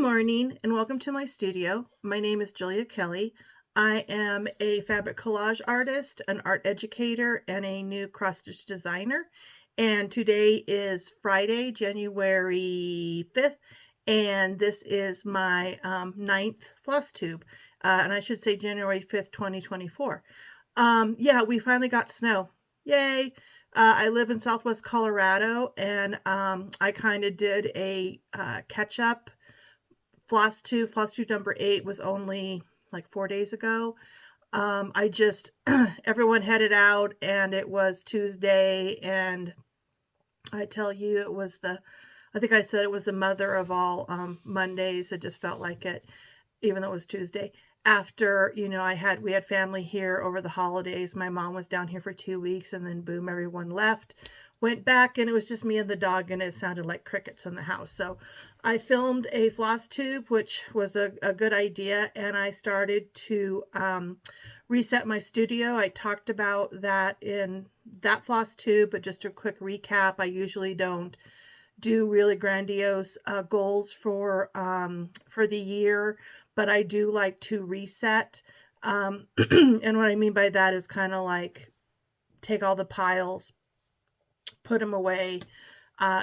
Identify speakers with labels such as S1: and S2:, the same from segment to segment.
S1: morning and welcome to my studio. My name is Julia Kelly. I am a fabric collage artist, an art educator, and a new cross-stitch designer. And today is Friday, January 5th, and this is my ninth floss tube. And I should say January 5th, 2024. Yeah, we finally got snow. Yay! I live in Southwest Colorado, and I kind of did a catch-up. Floss tube number 8 was only like 4 days ago. I just, everyone headed out and it was Tuesday, and I tell you, it was I think I said it was the mother of all Mondays. It just felt like it, even though it was Tuesday. After, we had family here over the holidays. My mom was down here for 2 weeks, and then boom, everyone left. Went back, and it was just me and the dog, and it sounded like crickets in the house. So I filmed a floss tube, which was a good idea, and I started to reset my studio. I talked about that in that floss tube, but just a quick recap. I usually don't do really grandiose goals for the year, but I do like to reset. And what I mean by that is kind of like take all the piles, put them away,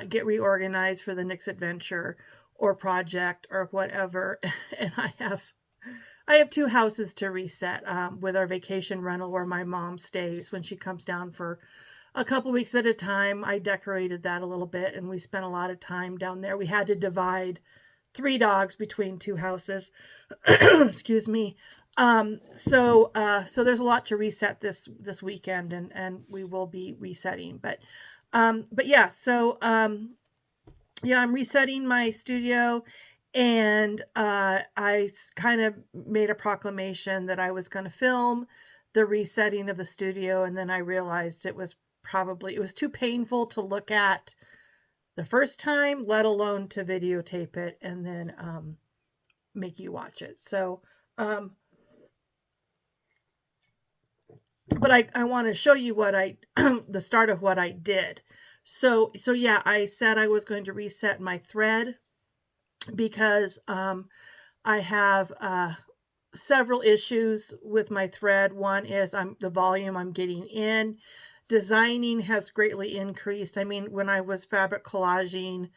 S1: get reorganized for the next adventure or project or whatever. And I have 2 houses to reset with our vacation rental where my mom stays when she comes down for a couple weeks at a time. I decorated that a little bit, and we spent a lot of time down there. We had to divide 3 dogs between 2 houses. Excuse me. So there's a lot to reset this weekend, and we will be resetting. But yeah, so yeah, I'm resetting my studio, and I kind of made a proclamation that I was going to film the resetting of the studio, and then I realized it was too painful to look at the first time, let alone to videotape it and then make you watch it. So but I want to show you what the start of what I did. So yeah, I said I was going to reset my thread because I have several issues with my thread. One is the volume I'm getting in. Designing has greatly increased. I mean, when I was fabric collaging,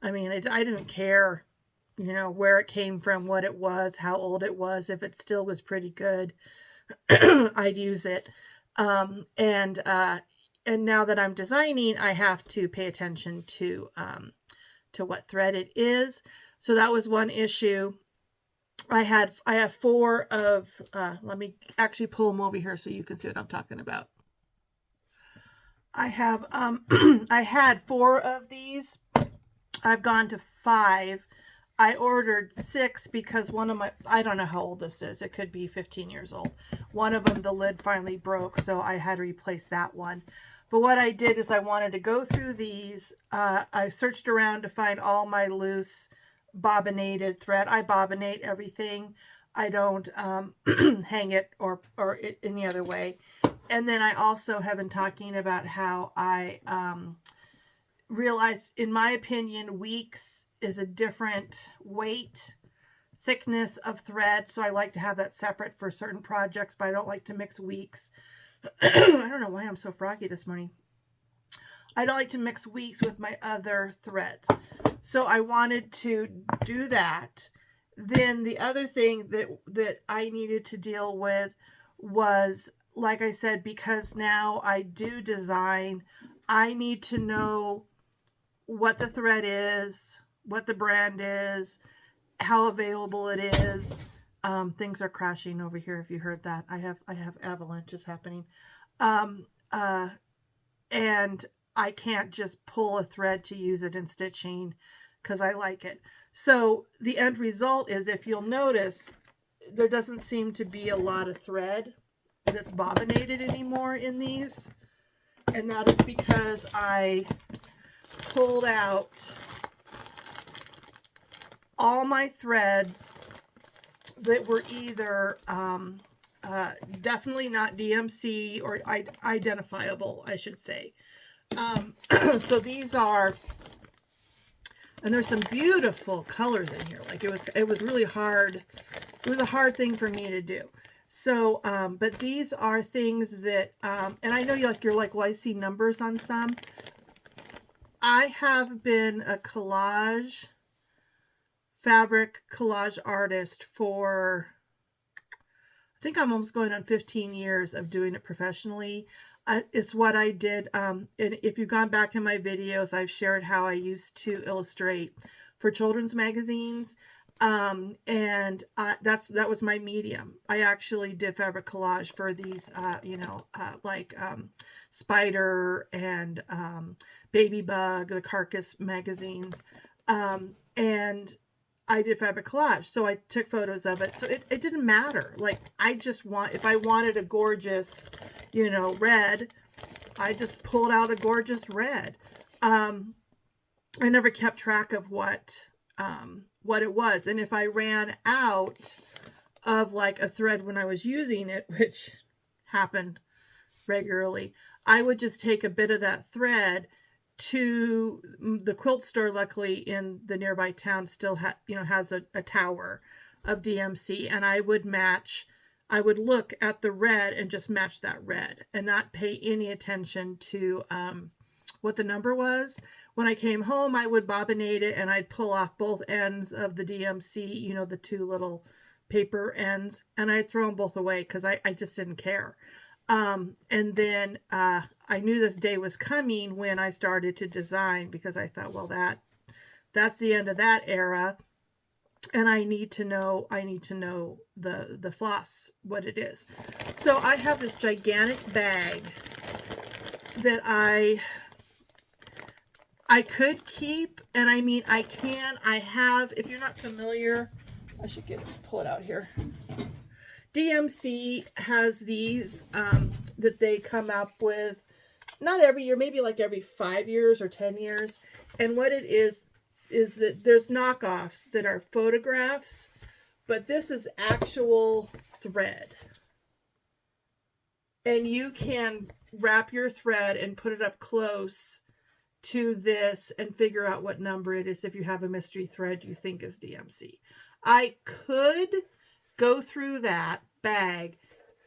S1: I didn't care, where it came from, what it was, how old it was. If it still was pretty good, I'd use it. And now that I'm designing, I have to pay attention to what thread it is. So that was one issue. I have 4 of, let me actually pull them over here so you can see what I'm talking about. I have, I had 4 of these. I've gone to 5. I ordered 6 because one of I don't know how old this is. It could be 15 years old. One of them, the lid finally broke, so I had to replace that one. But what I did is I wanted to go through these. I searched around to find all my loose bobbinated thread. I bobbinate everything. I don't hang it or any other way. And then I also have been talking about how I realized, in my opinion, weeks is a different weight, thickness of thread. So I like to have that separate for certain projects, but I don't like to mix weeks. I don't know why I'm so froggy this morning. I don't like to mix weeks with my other threads. So I wanted to do that. Then the other thing that I needed to deal with was, like I said, because now I do design, I need to know what the thread is, what the brand is, how available it is. Things are crashing over here if you heard that. I have avalanches happening. And I can't just pull a thread to use it in stitching because I like it. So the end result is, if you'll notice, there doesn't seem to be a lot of thread that's bobbinated anymore in these. And that is because I pulled out all my threads that were either definitely not DMC or identifiable, I should say. So these are And there's some beautiful colors in here. Like it was really hard. It was a hard thing for me to do. So, but these are things that, and I know you're like, well, I see numbers on some. I have been a fabric collage artist for, I think I'm almost going on 15 years of doing it professionally. It's what I did. And if you've gone back in my videos, I've shared how I used to illustrate for children's magazines. That was my medium. I actually did fabric collage for these, Spider and Baby Bug, the Carcass magazines. And I did fabric collage. So I took photos of it. So it didn't matter. Like, if I wanted a gorgeous, red, I just pulled out a gorgeous red. I never kept track of what it was. And if I ran out of like a thread when I was using it, which happened regularly, I would just take a bit of that thread to the quilt store. Luckily in the nearby town still has a tower of DMC, and I would look at the red and just match that red and not pay any attention to what the number was. When I came home, I would bobbinate it and I'd pull off both ends of the DMC, the two little paper ends, and I'd throw them both away because I just didn't care. And then I knew this day was coming when I started to design, because I thought, well, that's the end of that era. And I need to know the floss, what it is. So I have this gigantic bag that I could keep, and I mean, I have, if you're not familiar, I should pull it out here. DMC has these that they come up with, not every year, maybe like every 5 years or 10 years. And what it is that there's knockoffs that are photographs, but this is actual thread. And you can wrap your thread and put it up close to this and figure out what number it is if you have a mystery thread you think is DMC. I could go through that bag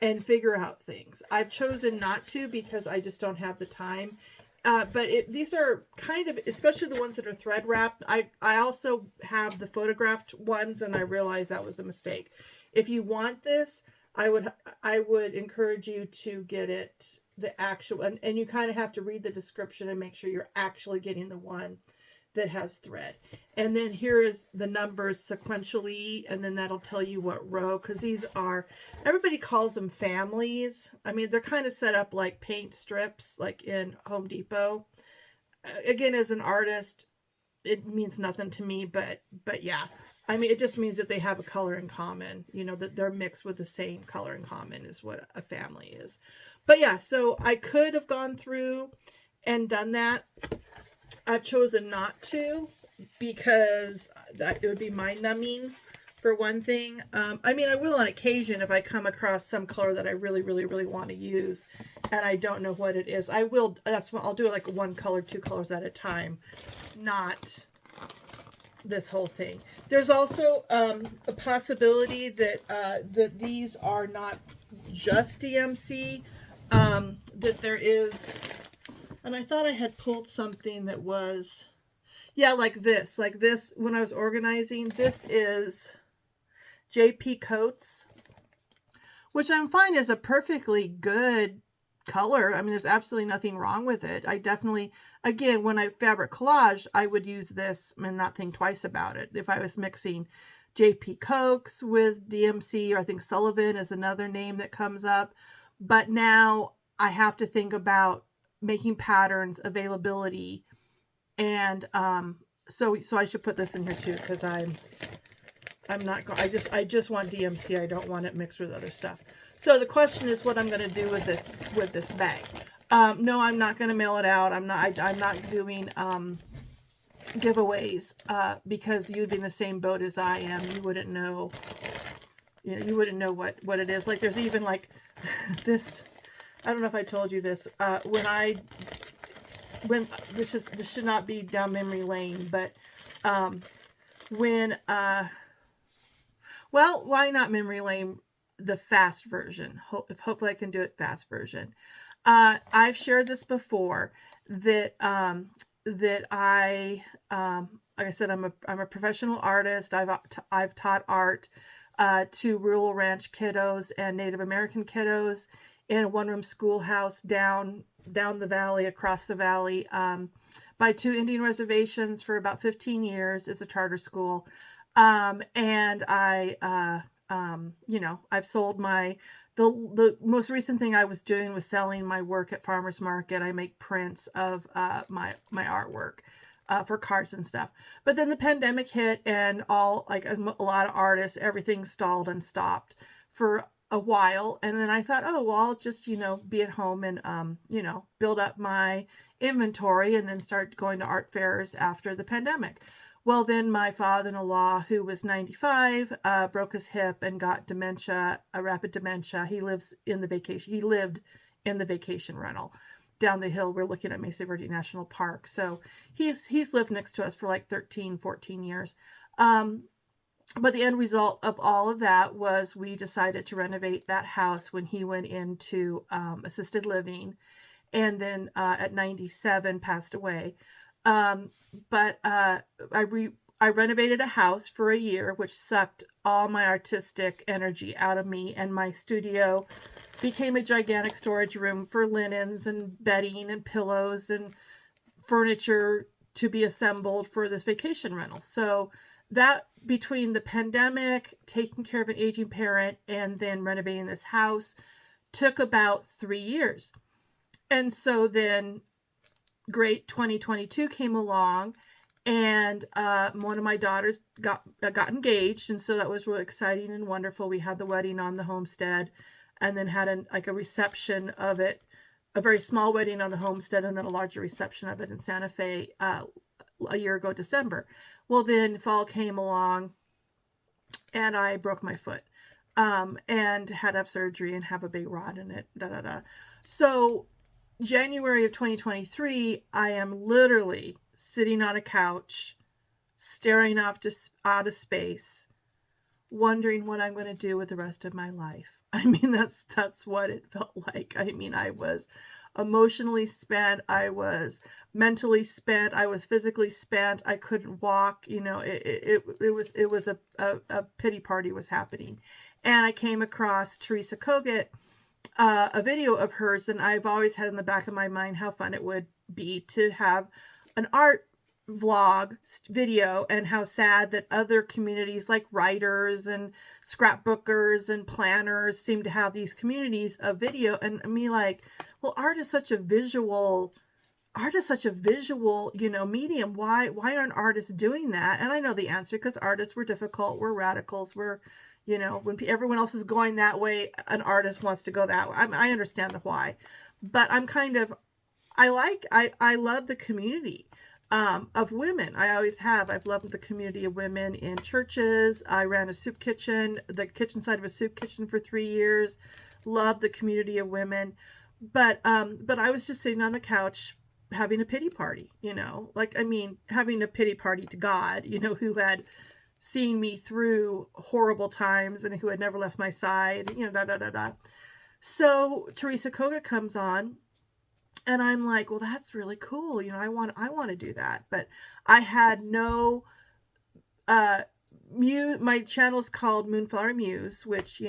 S1: and figure out things. I've chosen not to because I just don't have the time. But these are kind of, especially the ones that are thread wrapped. I also have the photographed ones, and I realized that was a mistake. If you want this, I would encourage you to get it the actual, and you kind of have to read the description and make sure you're actually getting the one that has thread. And then here is the numbers sequentially, and then that'll tell you what row, because these are, everybody calls them families. I mean, they're kind of set up like paint strips, like in Home Depot. Again, as an artist, it means nothing to me, but yeah. I mean, it just means that they have a color in common, that they're mixed with the same color in common is what a family is. But yeah, so I could have gone through and done that. I've chosen not to because it would be mind-numbing for one thing. I mean, I will on occasion if I come across some color that I really, really, really want to use and I don't know what it is. That's what I'll do, like one color, two colors at a time, not this whole thing. There's also a possibility that these are not just DMC, that there is, and I thought I had pulled something that was, yeah, like this, when I was organizing. This is JP Coats, which I'm fine is a perfectly good color. I mean, there's absolutely nothing wrong with it. I definitely, again, when I fabric collage, I would use this and not think twice about it. If I was mixing JP Coats with DMC, or I think Sullivan is another name that comes up. But now I have to think about making patterns, availability, and so I should put this in here too, because I'm not going. I just want DMC. I don't want it mixed with other stuff. So the question is what I'm going to do with this bag. No, I'm not going to mail it out. I'm not doing giveaways because you'd be in the same boat as I am. You wouldn't know. You wouldn't know what it is. Like there's even like this. I don't know if I told you this. When this should not be down memory lane, but when well, why not memory lane the fast version? Hopefully I can do it fast version. I've shared this before that that like I said, I'm a professional artist. I've taught art to rural ranch kiddos and Native American kiddos in a one-room schoolhouse down the valley, across the valley, by two Indian reservations for about 15 years as a charter school. And I've sold the most recent thing I was doing was selling my work at farmers market. I make prints of my artwork for cards and stuff. But then the pandemic hit, and a lot of artists, everything stalled and stopped for a while. And then I thought, oh well, I'll just be at home and build up my inventory and then start going to art fairs after the pandemic. Well, then my father-in-law, who was 95, broke his hip and got dementia, a rapid dementia. He lived in the vacation rental down the hill. We're looking at Mesa Verde National Park. So he's lived next to us for like 13, 14 years. But the end result of all of that was we decided to renovate that house when he went into assisted living, and then at 97 passed away. But I renovated a house for a year, which sucked all my artistic energy out of me, and my studio became a gigantic storage room for linens and bedding and pillows and furniture to be assembled for this vacation rental. So that, between the pandemic, taking care of an aging parent, and then renovating this house, took about 3 years. And so then great 2022 came along, and one of my daughters got engaged, and so that was really exciting and wonderful. We had the wedding on the homestead, and then had a reception of it, a very small wedding on the homestead, and then a larger reception of it in Santa Fe a year ago, December. Well, then fall came along, and I broke my foot, and had to have surgery and have a big rod in it. So January of 2023, I am literally sitting on a couch, staring out of space, wondering what I'm going to do with the rest of my life. I mean, that's what it felt like. I mean, I was emotionally spent. I was mentally spent. I was physically spent. I couldn't walk. It was a pity party was happening. And I came across Teresa Kogut, a video of hers, and I've always had in the back of my mind how fun it would be to have an art vlog video, and how sad that other communities like writers and scrapbookers and planners seem to have these communities of video. And me like, well, art is such a visual medium. Why aren't artists doing that? And I know the answer, because artists were difficult, we're radicals, we're when everyone else is going that way, an artist wants to go that way. I understand the why, but I love the community of women. I always have. I've loved the community of women in churches. I ran a soup kitchen, the kitchen side of a soup kitchen, for 3 years. Loved the community of women, but I was just sitting on the couch having a pity party. Having a pity party to God, who had seen me through horrible times and who had never left my side, So Teresa Kogut comes on, and I'm like, well, that's really cool. I want to do that. But I had no, my channel's called Moonflower Muse, which,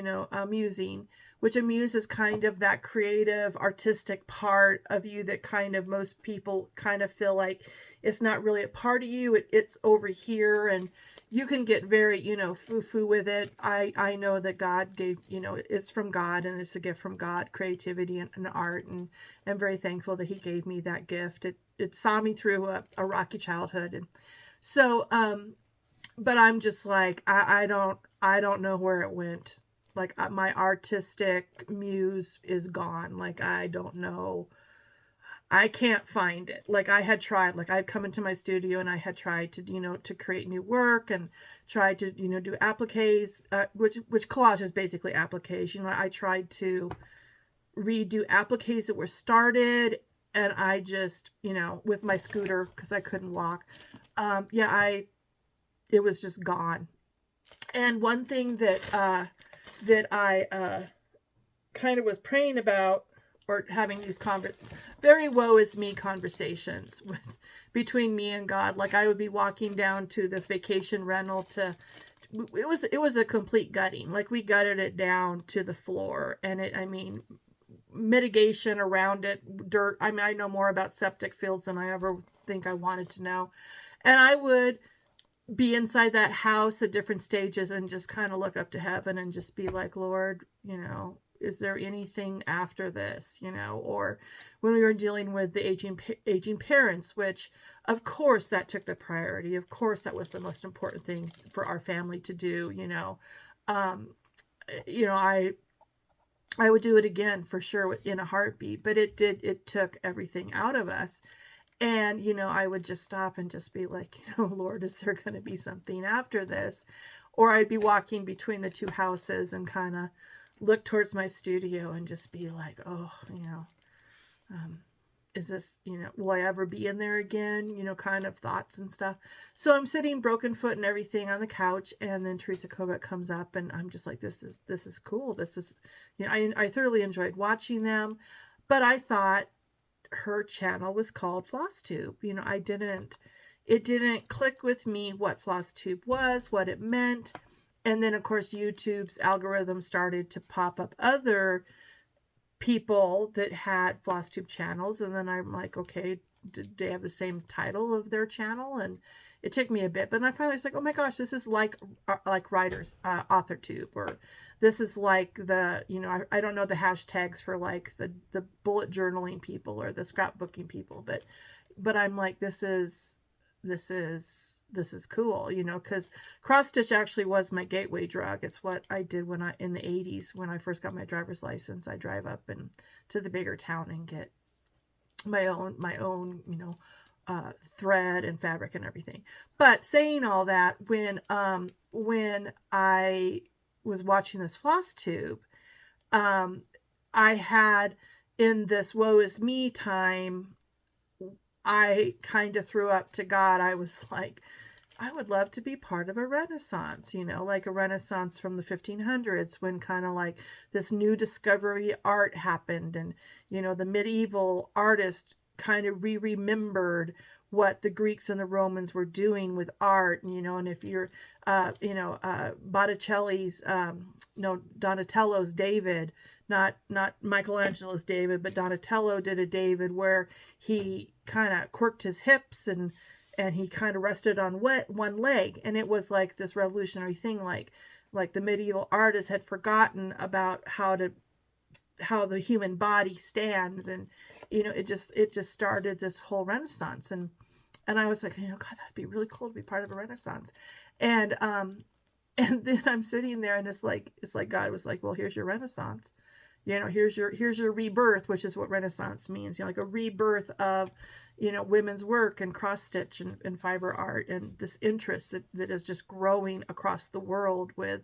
S1: musing, which a muse is kind of that creative, artistic part of you that kind of most people kind of feel like it's not really a part of you. It's over here, and you can get very, foo-foo with it. I know that God gave, it's from God, and it's a gift from God, creativity and art, and I'm very thankful that he gave me that gift. It saw me through a rocky childhood. And so, but I'm just like, I don't know where it went. Like, my artistic muse is gone. Like, I don't know. I can't find it. Like, I had tried, like, I'd come into my studio and I had tried to, to create new work, and tried to, do appliques, which collage is basically appliques. I tried to redo appliques that were started, and I just, with my scooter, because I couldn't walk. it was just gone. And one thing that I kind of was praying about, or having these very woe is me conversations between me and God. Like, I would be walking down to this vacation rental it was a complete gutting. Like, we gutted it down to the floor, and mitigation around it, dirt. I know more about septic fields than I ever think I wanted to know. And I would be inside that house at different stages and just kind of look up to heaven and just be like, Lord, is there anything after this, or when we were dealing with the aging parents, which of course that took the priority. Of course, that was the most important thing for our family to do. I would do it again for sure in a heartbeat, but it took everything out of us. And, I would just stop and just be like, Lord, is there going to be something after this? Or I'd be walking between the two houses and kind of look towards my studio and just be like, oh, is this, will I ever be in there again? Kind of thoughts and stuff. So I'm sitting broken foot and everything on the couch, and then Teresa Kobach comes up, and I'm just like, this is cool. This is, I thoroughly enjoyed watching them, but I thought her channel was called FlossTube. It didn't click with me what FlossTube was, what it meant. And then, of course, YouTube's algorithm started to pop up other people that had FlossTube channels. And then I'm like, okay, did they have the same title of their channel? And it took me a bit. But then I finally was like, oh my gosh, this is like writers, AuthorTube, or this is like the, I don't know the hashtags for like the bullet journaling people or the scrapbooking people. But I'm like, this is cool, because cross stitch actually was my gateway drug. It's what I did in the 80s, when I first got my driver's license. I drive up to the bigger town and get my own, thread and fabric and everything. But saying all that, when I was watching this FlossTube, I had, in this woe is me time, I kind of threw up to God. I was like, I would love to be part of a renaissance, like a renaissance from the 1500s, when kind of like this new discovery art happened, and, the medieval artist kind of remembered what the Greeks and the Romans were doing with art. And if you're, Botticelli's, Donatello's David, not Michelangelo's David, but Donatello did a David where he kind of quirked his hips and he kind of rested on one leg. And it was like this revolutionary thing, like the medieval artists had forgotten about how the human body stands. And, it just started this whole renaissance. And I was like, God, that'd be really cool to be part of a renaissance. And then I'm sitting there, and it's like God was like, well, here's your renaissance. Here's your rebirth, which is what renaissance means. Like a rebirth of, women's work and cross stitch and fiber art, and this interest that is just growing across the world with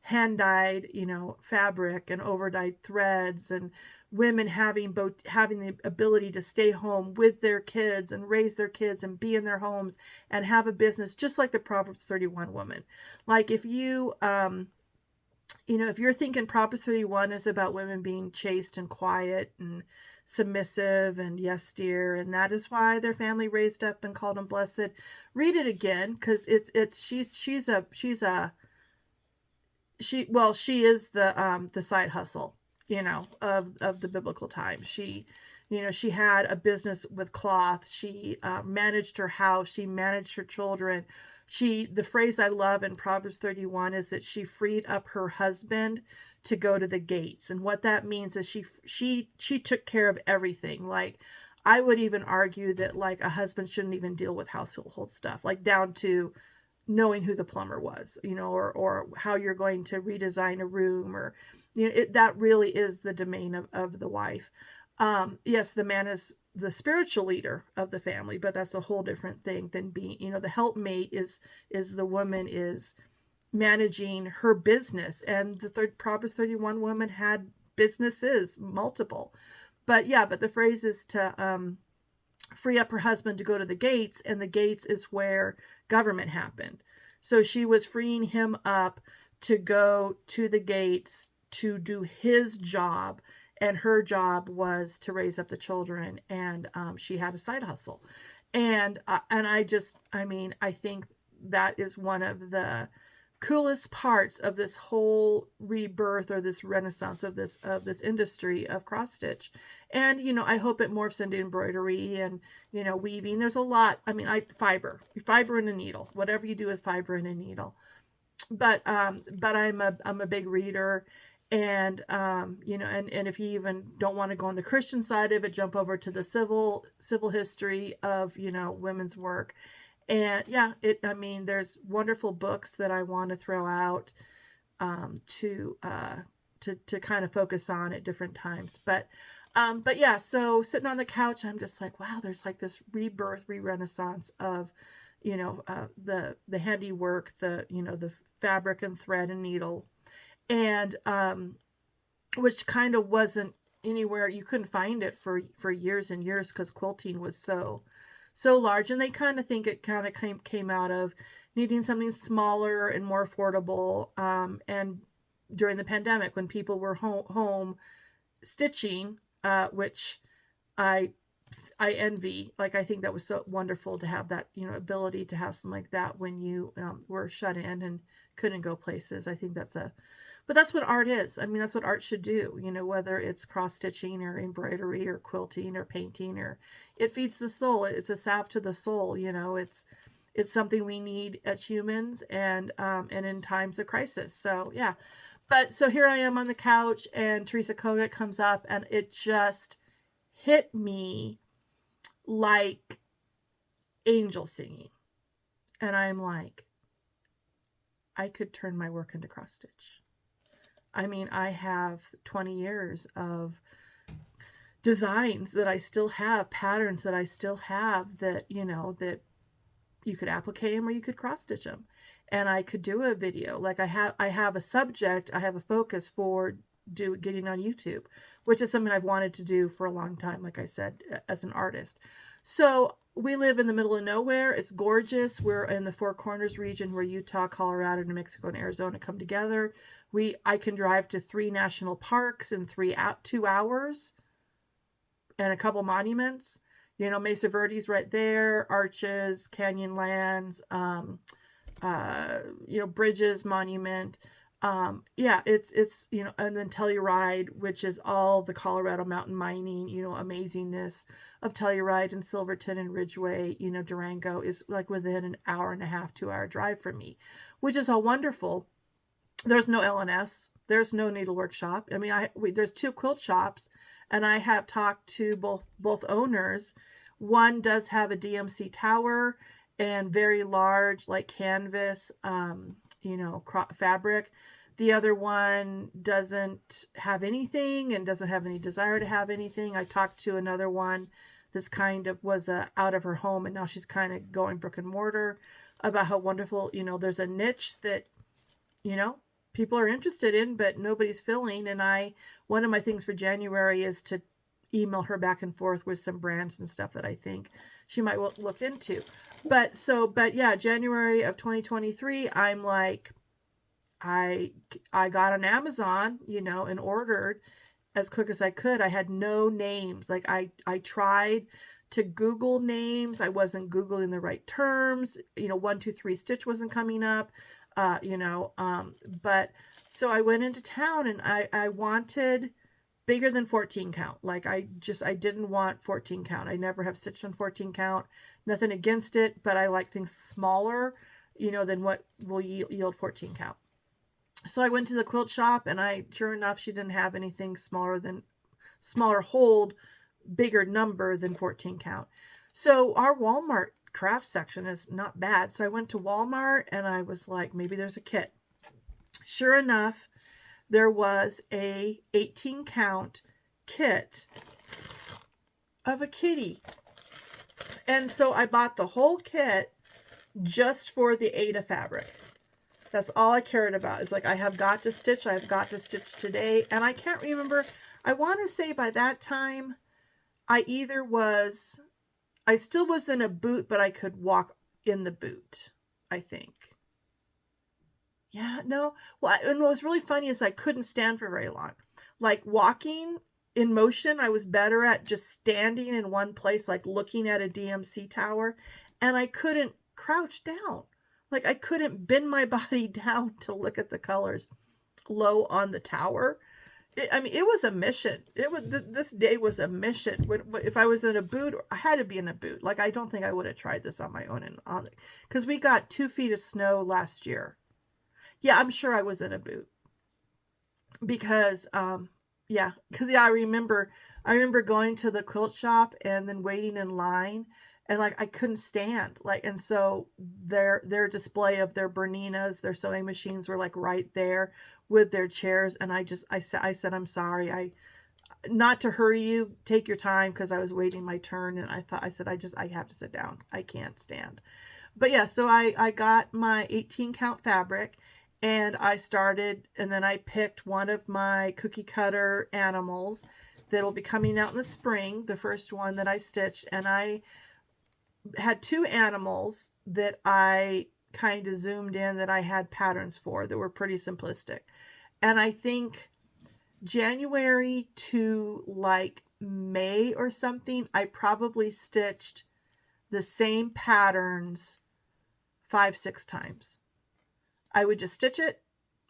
S1: hand dyed, fabric and over dyed threads, and women having the ability to stay home with their kids and raise their kids and be in their homes and have a business, just like the Proverbs 31 woman. Like, if you, if you're thinking Proverbs 31 is about women being chaste and quiet and submissive and yes dear, and that is why their family raised up and called them blessed, read it again, because she is the side hustle, of the biblical times. She had a business with cloth. She managed her house. She managed her children. The phrase I love in Proverbs 31 is that she freed up her husband to go to the gates. And what that means is she took care of everything. Like, I would even argue that, like, a husband shouldn't even deal with household stuff, like down to knowing who the plumber was, or how you're going to redesign a room, or, that really is the domain of the wife. Yes, the man is the spiritual leader of the family, but that's a whole different thing than being, the helpmate is the woman is managing her business. And the Proverbs 31 woman had businesses, multiple. But the phrase is to free up her husband to go to the gates, and the gates is where government happened. So she was freeing him up to go to the gates to do his job, and her job was to raise up the children, and she had a side hustle. And I mean, I think that is one of the coolest parts of this whole rebirth or this renaissance of this industry of cross stitch. And I hope it morphs into embroidery and weaving. There's a lot. I mean, fiber and a needle, whatever you do with fiber and a needle. But I'm a big reader, and and if you even don't want to go on the Christian side of it, jump over to the civil history of women's work. And yeah, I mean, there's wonderful books that I want to throw out to kind of focus on at different times. But yeah, so sitting on the couch, I'm just like, wow, there's like this rebirth, re-renaissance of the handiwork, the fabric and thread and needle, and which kind of wasn't anywhere. You couldn't find it for years and years because quilting was so large, and they kind of think it kind of came out of needing something smaller and more affordable, and during the pandemic when people were home stitching, which I envy. Like, I think that was so wonderful to have that ability to have something like that when you were shut in and couldn't go places. I think but that's what art is. I mean, that's what art should do, whether it's cross stitching or embroidery or quilting or painting, or it feeds the soul. It's a salve to the soul. It's something we need as humans, and in times of crisis. So yeah, but so here I am on the couch, and Teresa Kogut comes up, and it just hit me like angel singing. And I'm like, I could turn my work into cross stitch. I mean, I have 20 years of designs that I still have, patterns that I still have, that that you could applicate them or you could cross stitch them, and I could do a video. Like, I have a subject, I have a focus for getting on YouTube, which is something I've wanted to do for a long time, like I said, as an artist. So we live in the middle of nowhere. It's gorgeous. We're in the Four Corners region, where Utah, Colorado, New Mexico, and Arizona come together. I can drive to 3 national parks in 2 hours, and a couple monuments. Mesa Verde's right there, Arches, Canyonlands, Bridges Monument. Yeah, it's and then Telluride, which is all the Colorado mountain mining, amazingness of Telluride and Silverton and Ridgeway. Durango is like within an hour and a half, 2-hour drive from me, which is all wonderful. There's no LNS. There's no needlework shop. I mean, there's 2 quilt shops, and I have talked to both owners. One does have a DMC tower and very large, like, canvas, fabric. The other one doesn't have anything and doesn't have any desire to have anything. I talked to another one that's kind of was out of her home, and now she's kind of going brick and mortar, about how wonderful, there's a niche that, people are interested in, but nobody's filling. And one of my things for January is to email her back and forth with some brands and stuff that I think she might look into. But yeah, January of 2023, I'm like, I got on Amazon, and ordered as quick as I could. I had no names. Like, I tried to Google names. I wasn't Googling the right terms. 1-2-3 Stitch wasn't coming up. But so I went into town, and I wanted bigger than 14 count. Like, I didn't want 14 count. I never have stitched on 14 count. Nothing against it, but I like things smaller, than what will yield 14 count. So I went to the quilt shop, and sure enough, she didn't have anything smaller hold, bigger number than 14 count. So our Walmart craft section is not bad. So I went to Walmart, and I was like, maybe there's a kit. Sure enough, there was a 18 count kit of a kitty. And so I bought the whole kit just for the Aida fabric. That's all I cared about. Is like, I've got to stitch today. And I can't remember. I want to say by that time, I still was in a boot, but I could walk in the boot, I think. Yeah, no. Well, and what was really funny is I couldn't stand for very long. Like walking in motion, I was better at just standing in one place, like looking at a DMC tower, and I couldn't crouch down. Like I couldn't bend my body down to look at the colors low on the tower. I mean, it was a mission. It was this day was a mission. If I was in a boot, I had to be in a boot. Like I don't think I would have tried this on my own, and on because we got 2 feet of snow last year. Yeah, I'm sure I was in a boot because yeah, I remember going to the quilt shop and then waiting in line, and like I couldn't stand, like, and so their display of their Berninas, their sewing machines were like right there with their chairs, and I said I'm sorry, I not to hurry you, take your time, because I was waiting my turn, and I have to sit down, I can't stand. But yeah, so I got my 18 count fabric, and I started, and then I picked one of my cookie cutter animals that'll be coming out in the spring, the first one that I stitched. And I had two animals that I kind of zoomed in that I had patterns for that were pretty simplistic. And I think January to like May or something, I probably stitched the same patterns 5-6 times. I would just stitch it,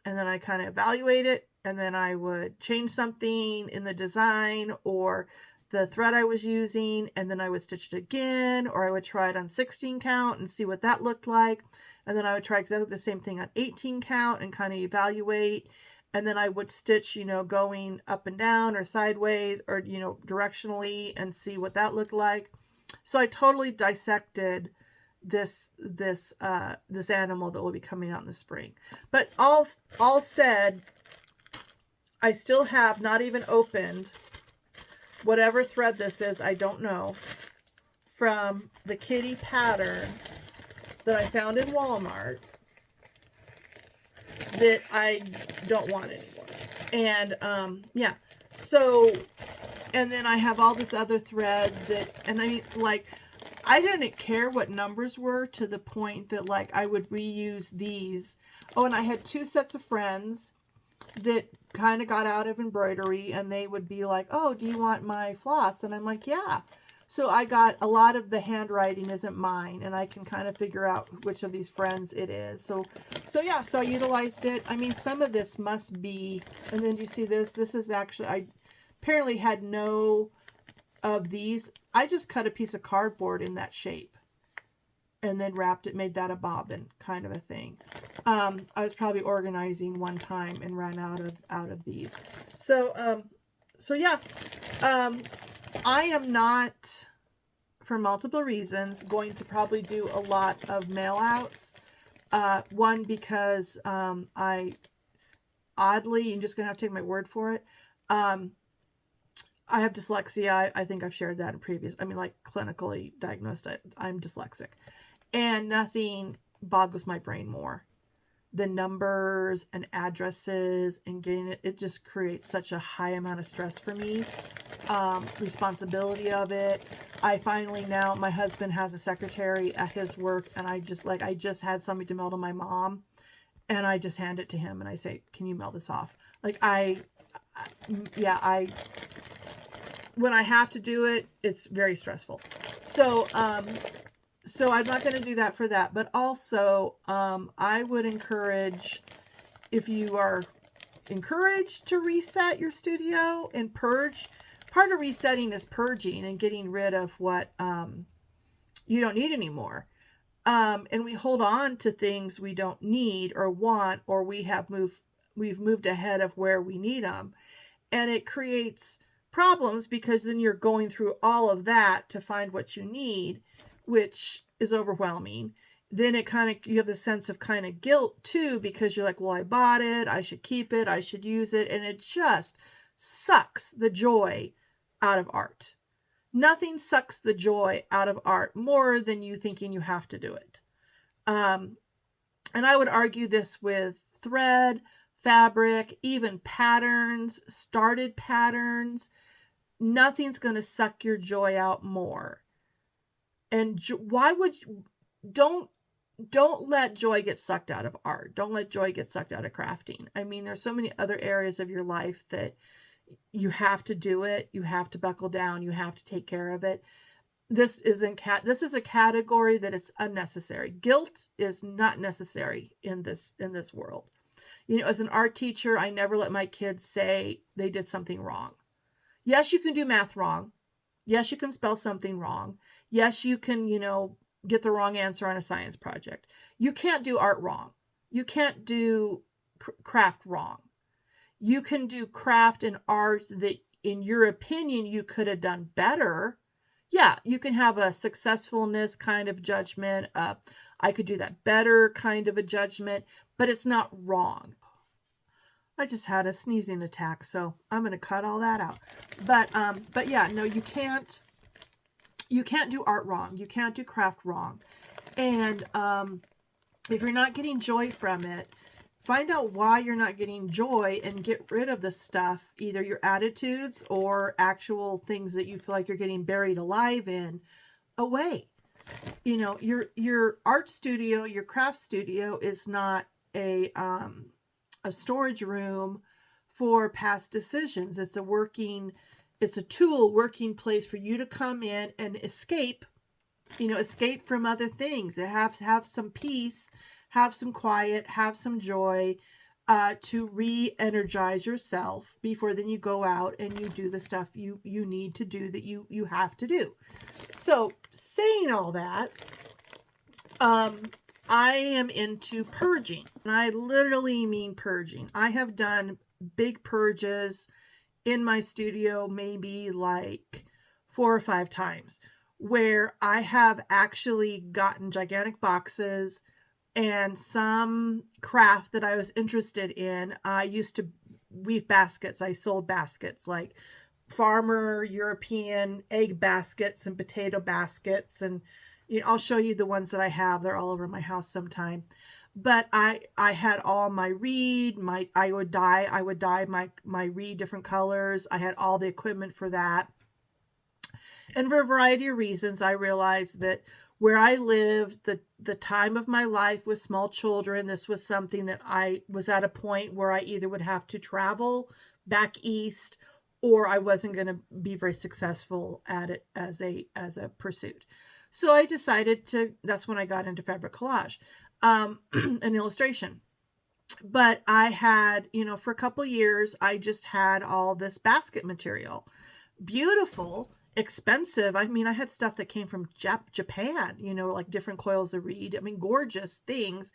S1: and then I kind of evaluate it, and then I would change something in the design or the thread I was using, and then I would stitch it again, or I would try it on 16 count and see what that looked like. And then I would try exactly the same thing on 18 count and kind of evaluate. And then I would stitch, going up and down or sideways or, directionally, and see what that looked like. So I totally dissected this animal that will be coming out in the spring. But all said, I still have not even opened whatever thread this is, I don't know, from the kitty pattern that I found in Walmart that I don't want anymore. And yeah, so, and then I have all this other thread that, and I mean, like, I didn't care what numbers were, to the point that like I would reuse these. Oh, and I had 2 sets of friends that kind of got out of embroidery, and they would be like, oh, do you want my floss? And I'm like, yeah. So I got a lot of the handwriting isn't mine, and I can kind of figure out which of these friends it is. So yeah, so I utilized it. I mean, some of this must be, and then do you see this? This is actually, I apparently had no of these. I just cut a piece of cardboard in that shape and then wrapped it, made that a bobbin kind of a thing. I was probably organizing one time and ran out of these. So yeah, I am not, for multiple reasons, going to probably do a lot of mail outs. One, because I oddly, you're just gonna have to take my word for it, I have dyslexia. I think I've shared that in previous, like clinically diagnosed, I'm dyslexic. And nothing boggles my brain more than numbers and addresses and getting it. It just creates such a high amount of stress for me. Responsibility of it. I finally, now my husband has a secretary at his work, and I just had something to mail to my mom, and I just hand it to him and I say, can you mail this off? Like when I have to do it, it's very stressful. So I'm not going to do that for that. But also, I would encourage, if you are encouraged to reset your studio and purge, part of resetting is purging and getting rid of what you don't need anymore. And we hold on to things we don't need or want, or we've moved ahead of where we need them. And it creates problems, because then you're going through all of that to find what you need, which is overwhelming. Then you have the sense of kind of guilt too, because you're like, well, I bought it, I should keep it, I should use it. And it just sucks the joy out of art. Nothing sucks the joy out of art more than you thinking you have to do it. And I would argue this with thread, fabric, even patterns, started patterns. Nothing's going to suck your joy out more. And why would you, don't don't let joy get sucked out of art. Don't let joy get sucked out of crafting. I mean, there's so many other areas of your life that you have to do it. You have to buckle down. You have to take care of it. This is a category that is unnecessary. Guilt is not necessary in this world. You know, as an art teacher, I never let my kids say they did something wrong. Yes, you can do math wrong. Yes, you can spell something wrong. Yes, you can, get the wrong answer on a science project. You can't do art wrong. You can't do craft wrong. You can do craft and art that, in your opinion, you could have done better. Yeah, you can have a successfulness kind of judgment. I could do that better kind of a judgment, but it's not wrong. I just had a sneezing attack, so I'm going to cut all that out. But yeah, no, you can't do art wrong. You can't do craft wrong. And if you're not getting joy from it, find out why you're not getting joy and get rid of the stuff, either your attitudes or actual things that you feel like you're getting buried alive in, away. You know, your art studio, your craft studio is not a storage room for past decisions. It's a tool, working place for you to come in and escape, escape from other things. Have some peace, have some quiet, have some joy, to re-energize yourself before then you go out and you do the stuff you need to do, that you have to do. So saying all that, I am into purging, and I literally mean purging. I have done big purges in my studio, maybe like 4 or 5 times, where I have actually gotten gigantic boxes and some craft that I was interested in. I used to weave baskets. I sold baskets like farmer European egg baskets and potato baskets, and I'll show you the ones that I have. They're all over my house sometime. But I had all my reed, I would dye my reed different colors. I had all the equipment for that. And for a variety of reasons, I realized that where I lived, the time of my life with small children, this was something that I was at a point where I either would have to travel back east, or I wasn't going to be very successful at it as a pursuit. So I decided that's when I got into fabric collage, an illustration. But I had, for a couple of years, I just had all this basket material. Beautiful, expensive. I mean, I had stuff that came from Japan, like different coils of reed. I mean, gorgeous things.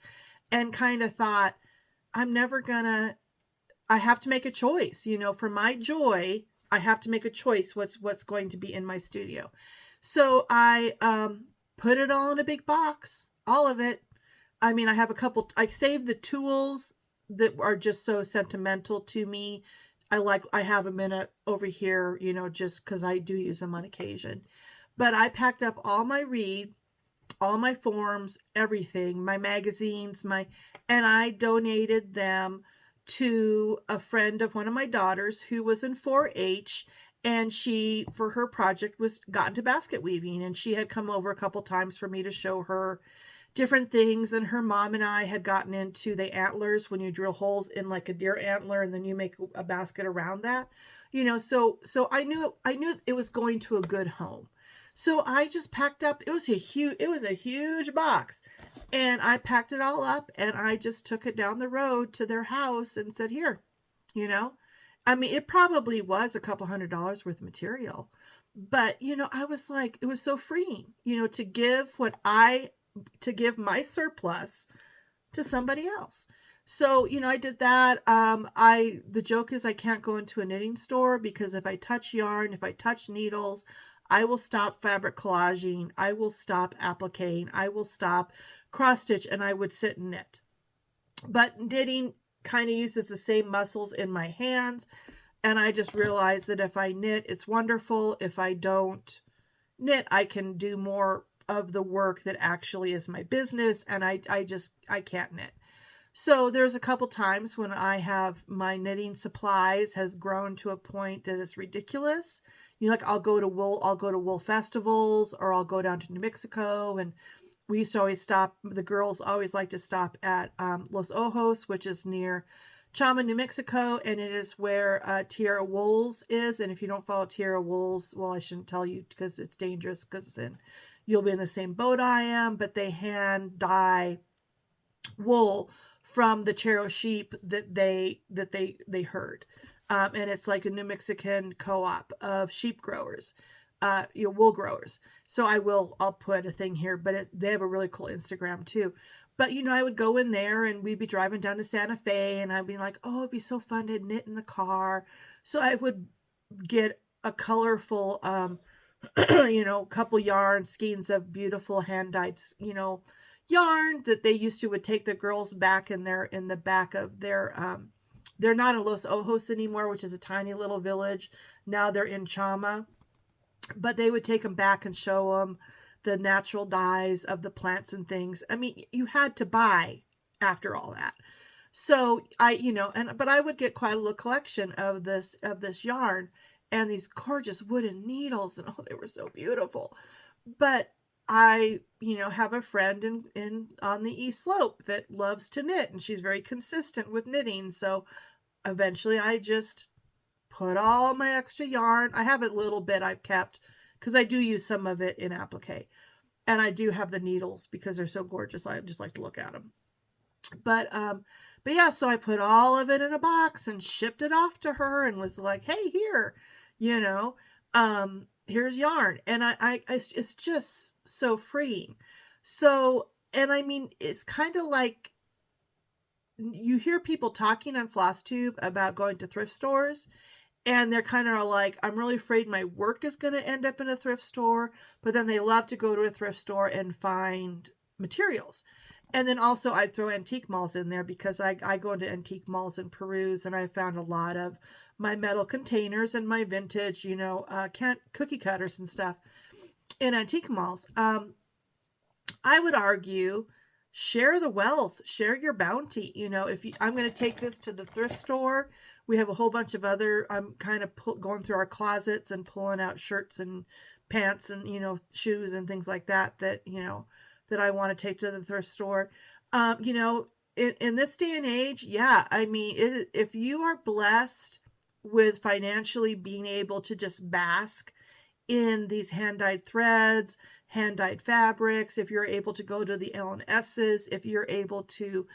S1: And kind of thought, I have to make a choice, for my joy. I have to make a choice what's going to be in my studio. So I put it all in a big box, all of it. I mean, I saved the tools that are just so sentimental to me. I have them over here, just because I do use them on occasion. But I packed up all my reed, all my forms, everything, my magazines, and I donated them to a friend of one of my daughters who was in 4-H, and she, for her project, got into basket weaving, and she had come over a couple times for me to show her different things. And her mom and I had gotten into the antlers, when you drill holes in like a deer antler and then you make a basket around that, so I knew it was going to a good home. So I just packed up, it was a huge box, and I packed it all up and I just took it down the road to their house and said, here, I mean, it probably was a couple $100 worth of material, but I was like, it was so freeing, to give my surplus to somebody else. So, I did that. The joke is I can't go into a knitting store, because if I touch yarn, if I touch needles, I will stop fabric collaging. I will stop appliquing. I will stop cross stitch, and I would sit and knit. But knitting kind of uses the same muscles in my hands. And I just realized that if I knit, it's wonderful. If I don't knit, I can do more of the work that actually is my business, and I can't knit. So there's a couple times when my knitting supplies has grown to a point that is ridiculous. Like I'll go to wool festivals, or I'll go down to New Mexico and we used to always stop, the girls always like to stop at Los Ojos, which is near Chama, New Mexico, and it is where Tierra Wools is. And if you don't follow Tierra Wools, well, I shouldn't tell you because it's dangerous, because then you'll be in the same boat I am, but they hand dye wool from the Chero sheep that they herd. And it's like a New Mexican co-op of sheep growers, wool growers. So I'll put a thing here, but they have a really cool Instagram too. But, I would go in there and we'd be driving down to Santa Fe and I'd be like, oh, it'd be so fun to knit in the car. So I would get a colorful, couple yarn skeins of beautiful hand-dyed, yarn that they used to would take the girls back in the back of their, they're not in Los Ojos anymore, which is a tiny little village. Now they're in Chama, but they would take them back and show them the natural dyes of the plants and things. I mean, you had to buy after all that. So but I would get quite a little collection of this yarn and these gorgeous wooden needles, and oh, they were so beautiful. But I, have a friend in on the East Slope that loves to knit, and she's very consistent with knitting. So eventually I just put all my extra yarn. I have a little bit I've kept because I do use some of it in applique. And I do have the needles because they're so gorgeous. I just like to look at them. But yeah, so I put all of it in a box and shipped it off to her and was like, hey, here, here's yarn. And it's just so freeing. So, and I mean, it's kind of like, you hear people talking on FlossTube about going to thrift stores, and they're kind of like, I'm really afraid my work is going to end up in a thrift store, but then they love to go to a thrift store and find materials. And then also I'd throw antique malls in there because I go into antique malls and peruse, and I found a lot of my metal containers and my vintage, cookie cutters and stuff in antique malls. I would argue, share the wealth, share your bounty. I'm going to take this to the thrift store. We have a whole bunch of other, I'm kind of going through our closets and pulling out shirts and pants and, shoes and things like that, that I want to take to the thrift store. In this day and age, yeah, I mean, if you are blessed with financially being able to just bask in these hand-dyed threads, hand-dyed fabrics, if you're able to go to the L&S's, if you're able to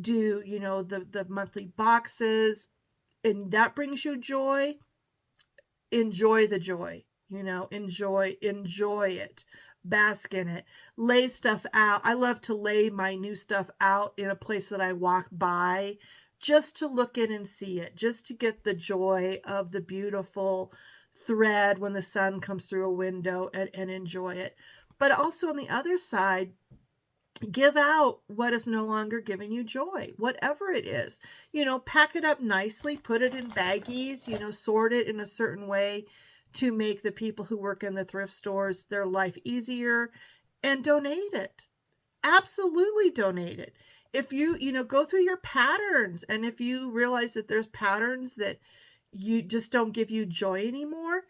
S1: do, the monthly boxes, and that brings you joy, enjoy the joy, enjoy it, bask in it, lay stuff out. I love to lay my new stuff out in a place that I walk by, just to look in and see it, just to get the joy of the beautiful thread when the sun comes through a window, and enjoy it. But also on the other side, give out what is no longer giving you joy, whatever it is. Pack it up nicely, put it in baggies, sort it in a certain way to make the people who work in the thrift stores, their life easier, and donate it. Absolutely donate it. If you, go through your patterns, and if you realize that there's patterns that you just don't give you joy anymore,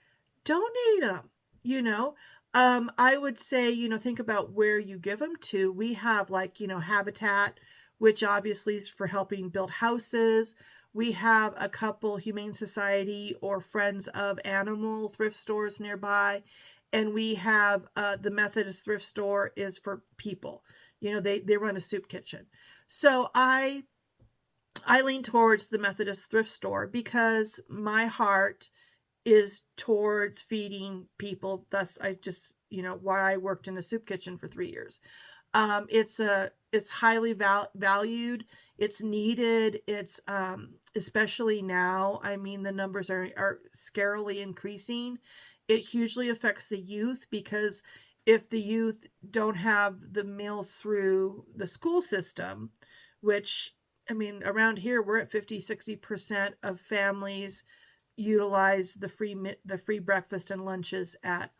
S1: donate them, I would say, think about where you give them to. We have Habitat, which obviously is for helping build houses. We have a couple Humane Society or Friends of Animal thrift stores nearby. And we have the Methodist thrift store is for people. They run a soup kitchen. So I lean towards the Methodist thrift store because my heart is towards feeding people. Thus, I just, why I worked in a soup kitchen for 3 years. It's highly valued. It's needed. It's, especially now, I mean, the numbers are scarily increasing. It hugely affects the youth because if the youth don't have the meals through the school system, which, I mean, around here, we're at 50-60% of families utilize the free breakfast and lunches at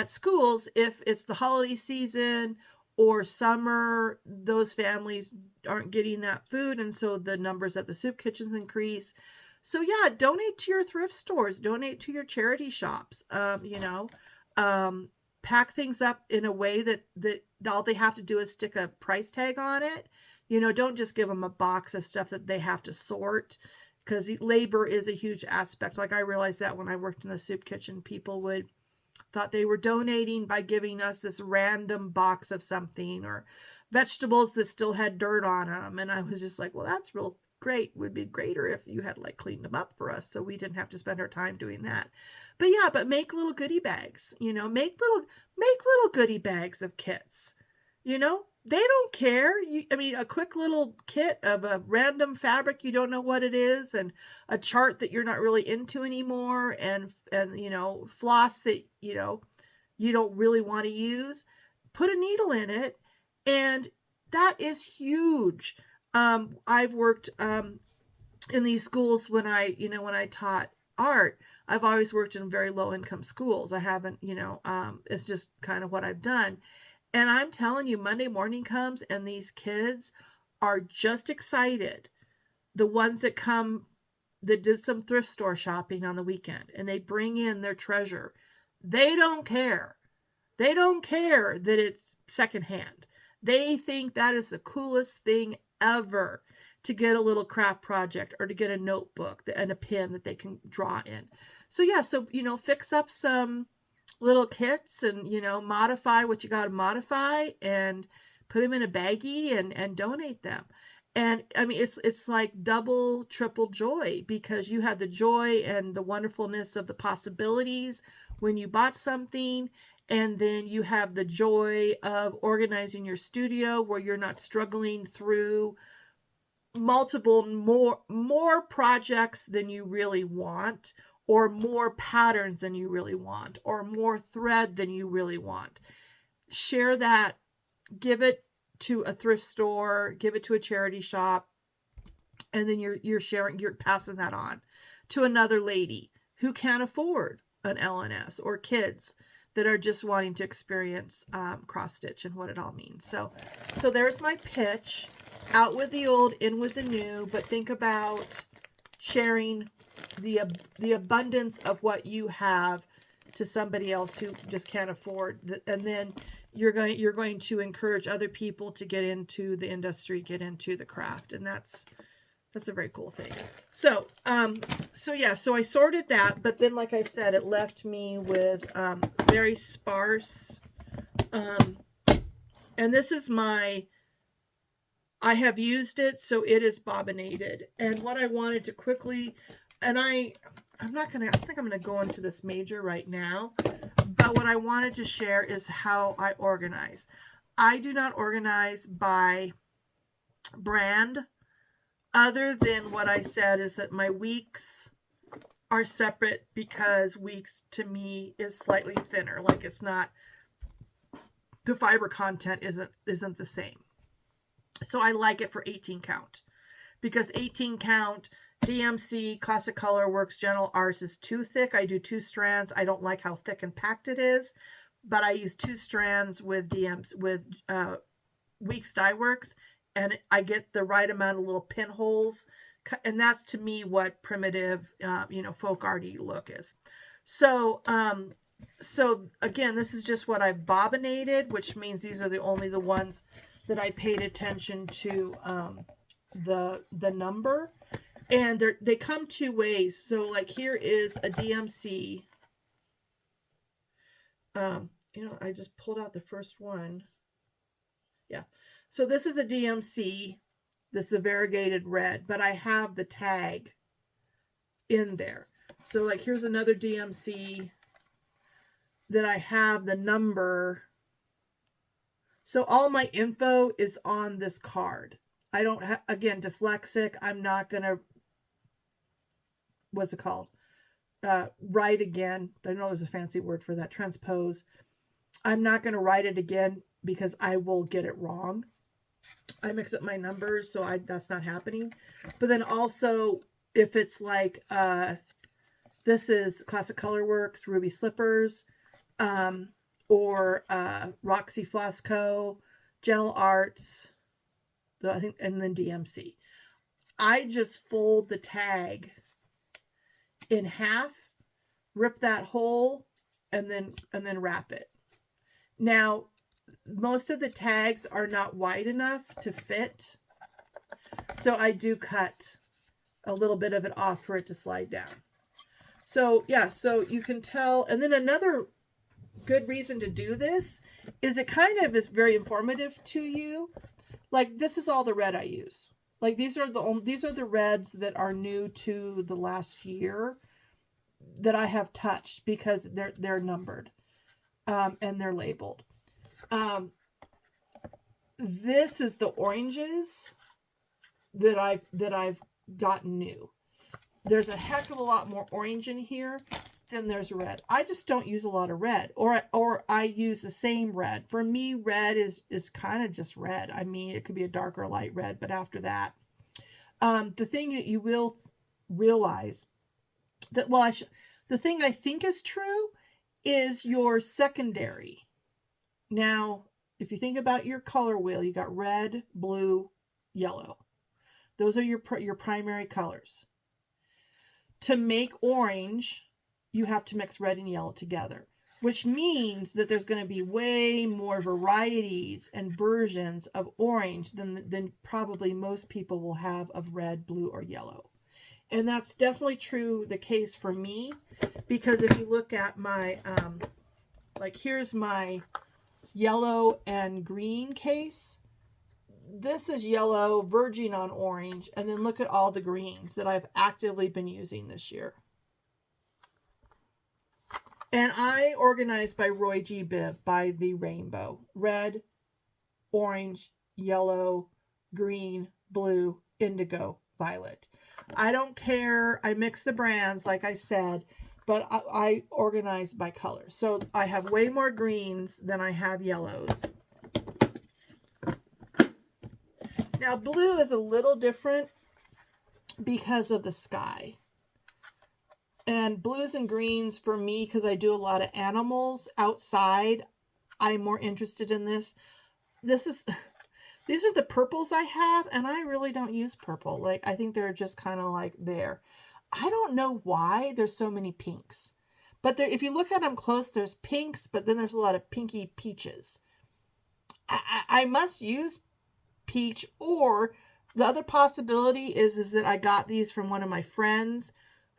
S1: schools. If it's the holiday season or summer, those families aren't getting that food, and so the numbers at the soup kitchens increase. So yeah, donate to your thrift stores, donate to your charity shops. pack things up in a way that all they have to do is stick a price tag on it. You know, don't just give them a box of stuff that they have to sort, because labor is a huge aspect. Like, I realized that when I worked in the soup kitchen, people thought they were donating by giving us this random box of something, or vegetables that still had dirt on them. And I was just like, well, that's real great. Would be greater if you had like cleaned them up for us, so we didn't have to spend our time doing that. But yeah, but make little goodie bags, you know, make little goodie bags of kits. You know, they don't care. I mean, a quick little kit of a random fabric you don't know what it is, and a chart that you're not really into anymore, and you know, floss that, you know, you don't really want to use. Put a needle in it, and that is huge. I've worked in these schools when I taught art. I've always worked in very low income schools. I haven't, it's just kind of what I've done. And I'm telling you, Monday morning comes and these kids are just excited. The ones that did some thrift store shopping on the weekend, and they bring in their treasure. They don't care. They don't care that it's secondhand. They think that is the coolest thing ever, to get a little craft project, or to get a notebook and a pen that they can draw in. So yeah, so, fix up some little kits, and, modify what you got to modify, and put them in a baggie and donate them. And I mean, it's like double, triple joy, because you had the joy and the wonderfulness of the possibilities when you bought something. And then you have the joy of organizing your studio, where you're not struggling through multiple more projects than you really want, or more patterns than you really want, or more thread than you really want. Share that, give it to a thrift store, give it to a charity shop, and then you're passing that on to another lady who can't afford an LNS, or kids that are just wanting to experience cross stitch and what it all means. So there's my pitch. Out with the old, in with the new, but think about sharing the abundance of what you have to somebody else who just can't afford, and then you're going to encourage other people to get into the industry, get into the craft, and that's a very cool thing. So I sorted that, but then, like I said, it left me with very sparse, and this is I have used it, so it is bobbinated. And what I wanted to quickly, and I think I'm gonna go into this major right now, but what I wanted to share is how I organize. I do not organize by brand, other than what I said is that my weeks are separate, because weeks to me is slightly thinner. Like, it's not, the fiber content isn't the same. So I like it for 18 count, because 18 count DMC, Classic Colorworks, Gentle Arts is too thick. I do 2 strands. I don't like how thick and packed it is, but I use 2 strands with Weeks Dye Works, and I get the right amount of little pinholes, and that's to me what primitive, folk arty look is. So again, this is just what I bobbinated, which means these are only the ones that I paid attention to the number, and they come 2 ways. So like, here is a DMC. I just pulled out the first one. Yeah. So this is a DMC. This is a variegated red, but I have the tag in there. So like, here's another DMC that I have the number. So all my info is on this card. I don't have, again, dyslexic. I'm not going to, what's it called? Write again. I know there's a fancy word for that. Transpose. I'm not going to write it again, because I will get it wrong. I mix up my numbers, so that's not happening. But then also, if it's like, this is Classic Colorworks, Ruby Slippers, or Roxy Floss Co., Gentle Arts, I think, and then DMC. I just fold the tag in half, rip that hole, and then wrap it. Now, most of the tags are not wide enough to fit, so I do cut a little bit of it off for it to slide down. So yeah, so you can tell. And then another good reason to do this is it kind of is very informative to you. Like, this is all the red I use. Like, these are the reds that are new to the last year that I have touched, because they're numbered, and they're labeled. This is the oranges that I've gotten new. There's a heck of a lot more orange in here than there's red. I just don't use a lot of red, or I use the same red. For me, red is kind of just red. I mean, it could be a dark or light red, but after that, the thing that you will realize that, well, the thing I think is true is your secondary. Now, if you think about your color wheel, you got red, blue, yellow. Those are your primary colors. To make orange, you have to mix red and yellow together, which means that there's going to be way more varieties and versions of orange than probably most people will have of red, blue, or yellow. And that's definitely true, the case for me, because if you look at my, like, here's my yellow and green case. This is yellow verging on orange, and then look at all the greens that I've actively been using this year. And I organize by Roy G. Biv, by the rainbow. Red, orange, yellow, green, blue, indigo, violet. I don't care. I mix the brands, like I said, but I organize by color. So I have way more greens than I have yellows. Now, blue is a little different because of the sky. And blues and greens for me, because I do a lot of animals outside, I'm more interested in this. These are the purples I have, and I really don't use purple. Like, I think they're just kind of like there. I don't know why there's so many pinks. But there, if you look at them close, there's pinks, but then there's a lot of pinky peaches. I must use peach, or the other possibility is that I got these from one of my friends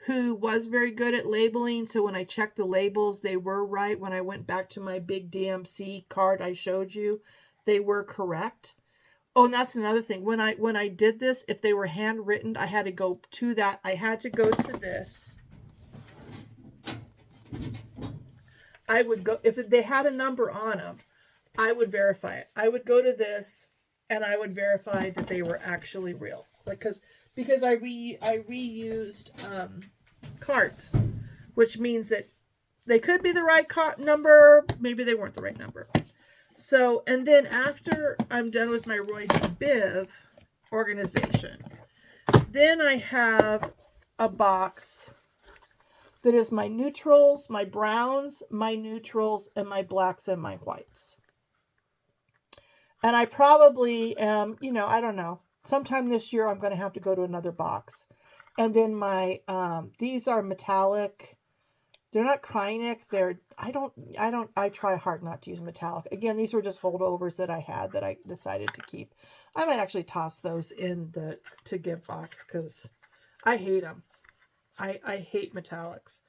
S1: who was very good at labeling. So when I checked the labels, they were right. When I went back to my big DMC card I showed you, they were correct. Oh, and that's another thing. When I did this, if they were handwritten, I had to go to that. I had to go to this. I would go, if they had a number on them, I would verify it. I would go to this and I would verify that they were actually real. Like, because I reused cards, which means that they could be the right number, maybe they weren't the right number. So, and then after I'm done with my Roy G. Biv organization, then I have a box that is my neutrals, my browns, my neutrals, and my blacks and my whites. And I probably am, I don't know, sometime this year I'm going to have to go to another box. And then my, these are metallic. They're not Krynic. I try hard not to use metallic. Again, these were just holdovers that I had that I decided to keep. I might actually toss those in the to give box because I hate them. I hate metallics.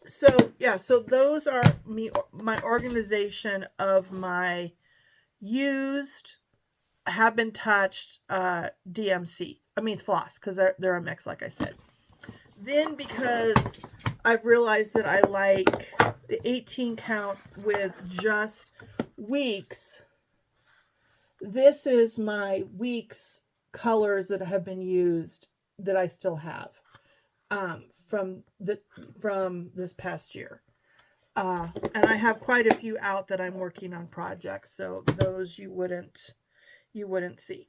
S1: So those are my organization of my used, have been touched, DMC. I mean floss, because they're a mix, like I said. Then, because I've realized that I like the 18 count with just weeks, this is my weeks colors that have been used that I still have from this past year. And I have quite a few out that I'm working on projects, so those you wouldn't see.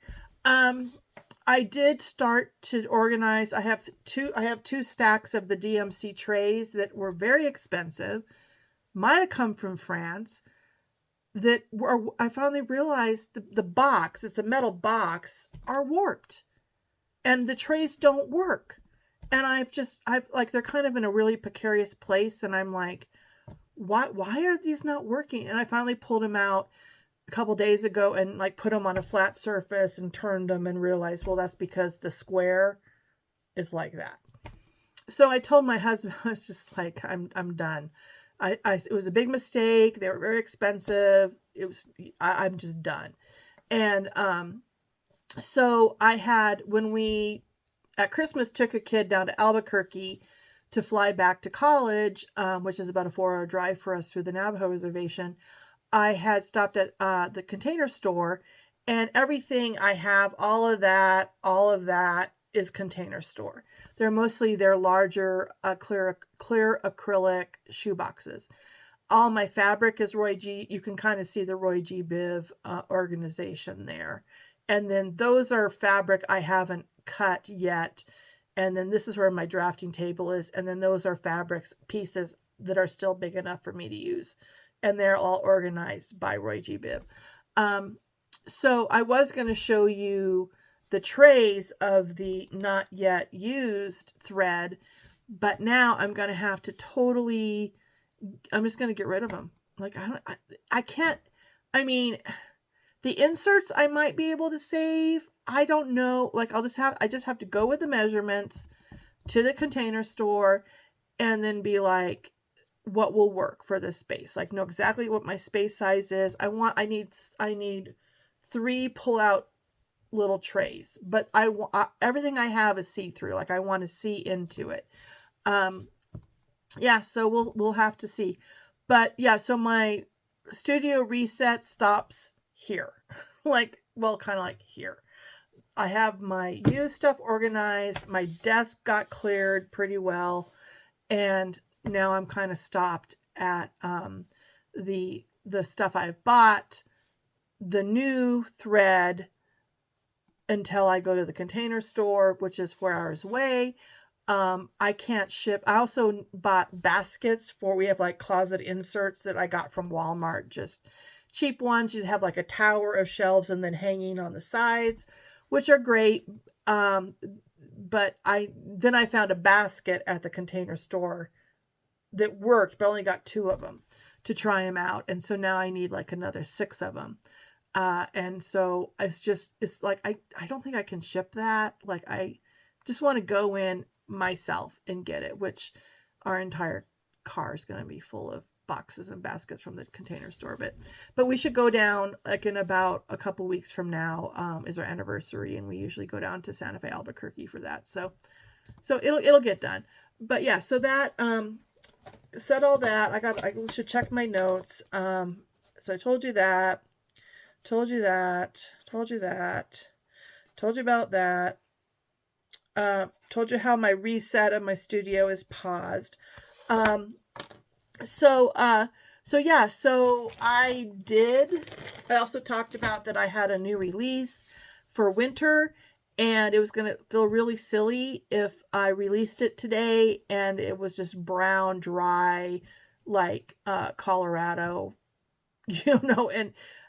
S1: I did start to organize. I have two stacks of the DMC trays that were very expensive. Might have come from France. I finally realized the box, it's a metal box, are warped. And the trays don't work. And I've like, they're kind of in a really precarious place. And I'm like, why are these not working? And I finally pulled them out a couple days ago and like put them on a flat surface and turned them and realized, well, that's because the square is like that. So I told my husband, I was just like, I'm done. It was a big mistake. They were very expensive. I'm just done. And so I had, when we at Christmas took a kid down to Albuquerque to fly back to college, which is about a 4-hour drive for us through the Navajo reservation, I had stopped at the Container Store, and everything I have, all of that is Container Store. They're mostly their larger clear acrylic shoe boxes. All my fabric is Roy G. You can kind of see the Roy G. Biv organization there. And then those are fabric I haven't cut yet. And then this is where my drafting table is. And then those are fabrics pieces that are still big enough for me to use. And they're all organized by Roy G. Biv. So I was going to show you the trays of the not yet used thread, but now I'm going to have to I'm just going to get rid of them. Like, I can't, I mean, the inserts I might be able to save. I don't know. Like, I just have to go with the measurements to the Container Store and then be like, what will work for this space? Like, know exactly what my space size is. I need 3 pull-out little trays, but everything I have is see-through. Like, I want to see into it. Yeah, so we'll have to see. But yeah, so my studio reset stops here. Like, well, kind of like here. I have my used stuff organized. My desk got cleared pretty well. And now I'm kind of stopped at the stuff I've bought, the new thread, until I go to the Container Store, which is 4 hours away. I can't ship. I also bought baskets we have like closet inserts that I got from Walmart, just cheap ones. You have like a tower of shelves and then hanging on the sides, which are great. But then I found a basket at the Container Store that worked, but only got 2 of them to try them out. And so now I need like another 6 of them. And so it's like, I don't think I can ship that. Like, I just want to go in myself and get it, which our entire car is going to be full of boxes and baskets from the Container Store. But we should go down, like, in about a couple weeks from now, is our anniversary. And we usually go down to Santa Fe, Albuquerque for that. So it'll get done. But yeah, so that, said all that, I should check my notes. So I told you that. Told you about that. Told you how my reset of my studio is paused. So yeah, so I also talked about that I had a new release for winter, and it was going to feel really silly if I released it today and it was just brown, dry, like Colorado,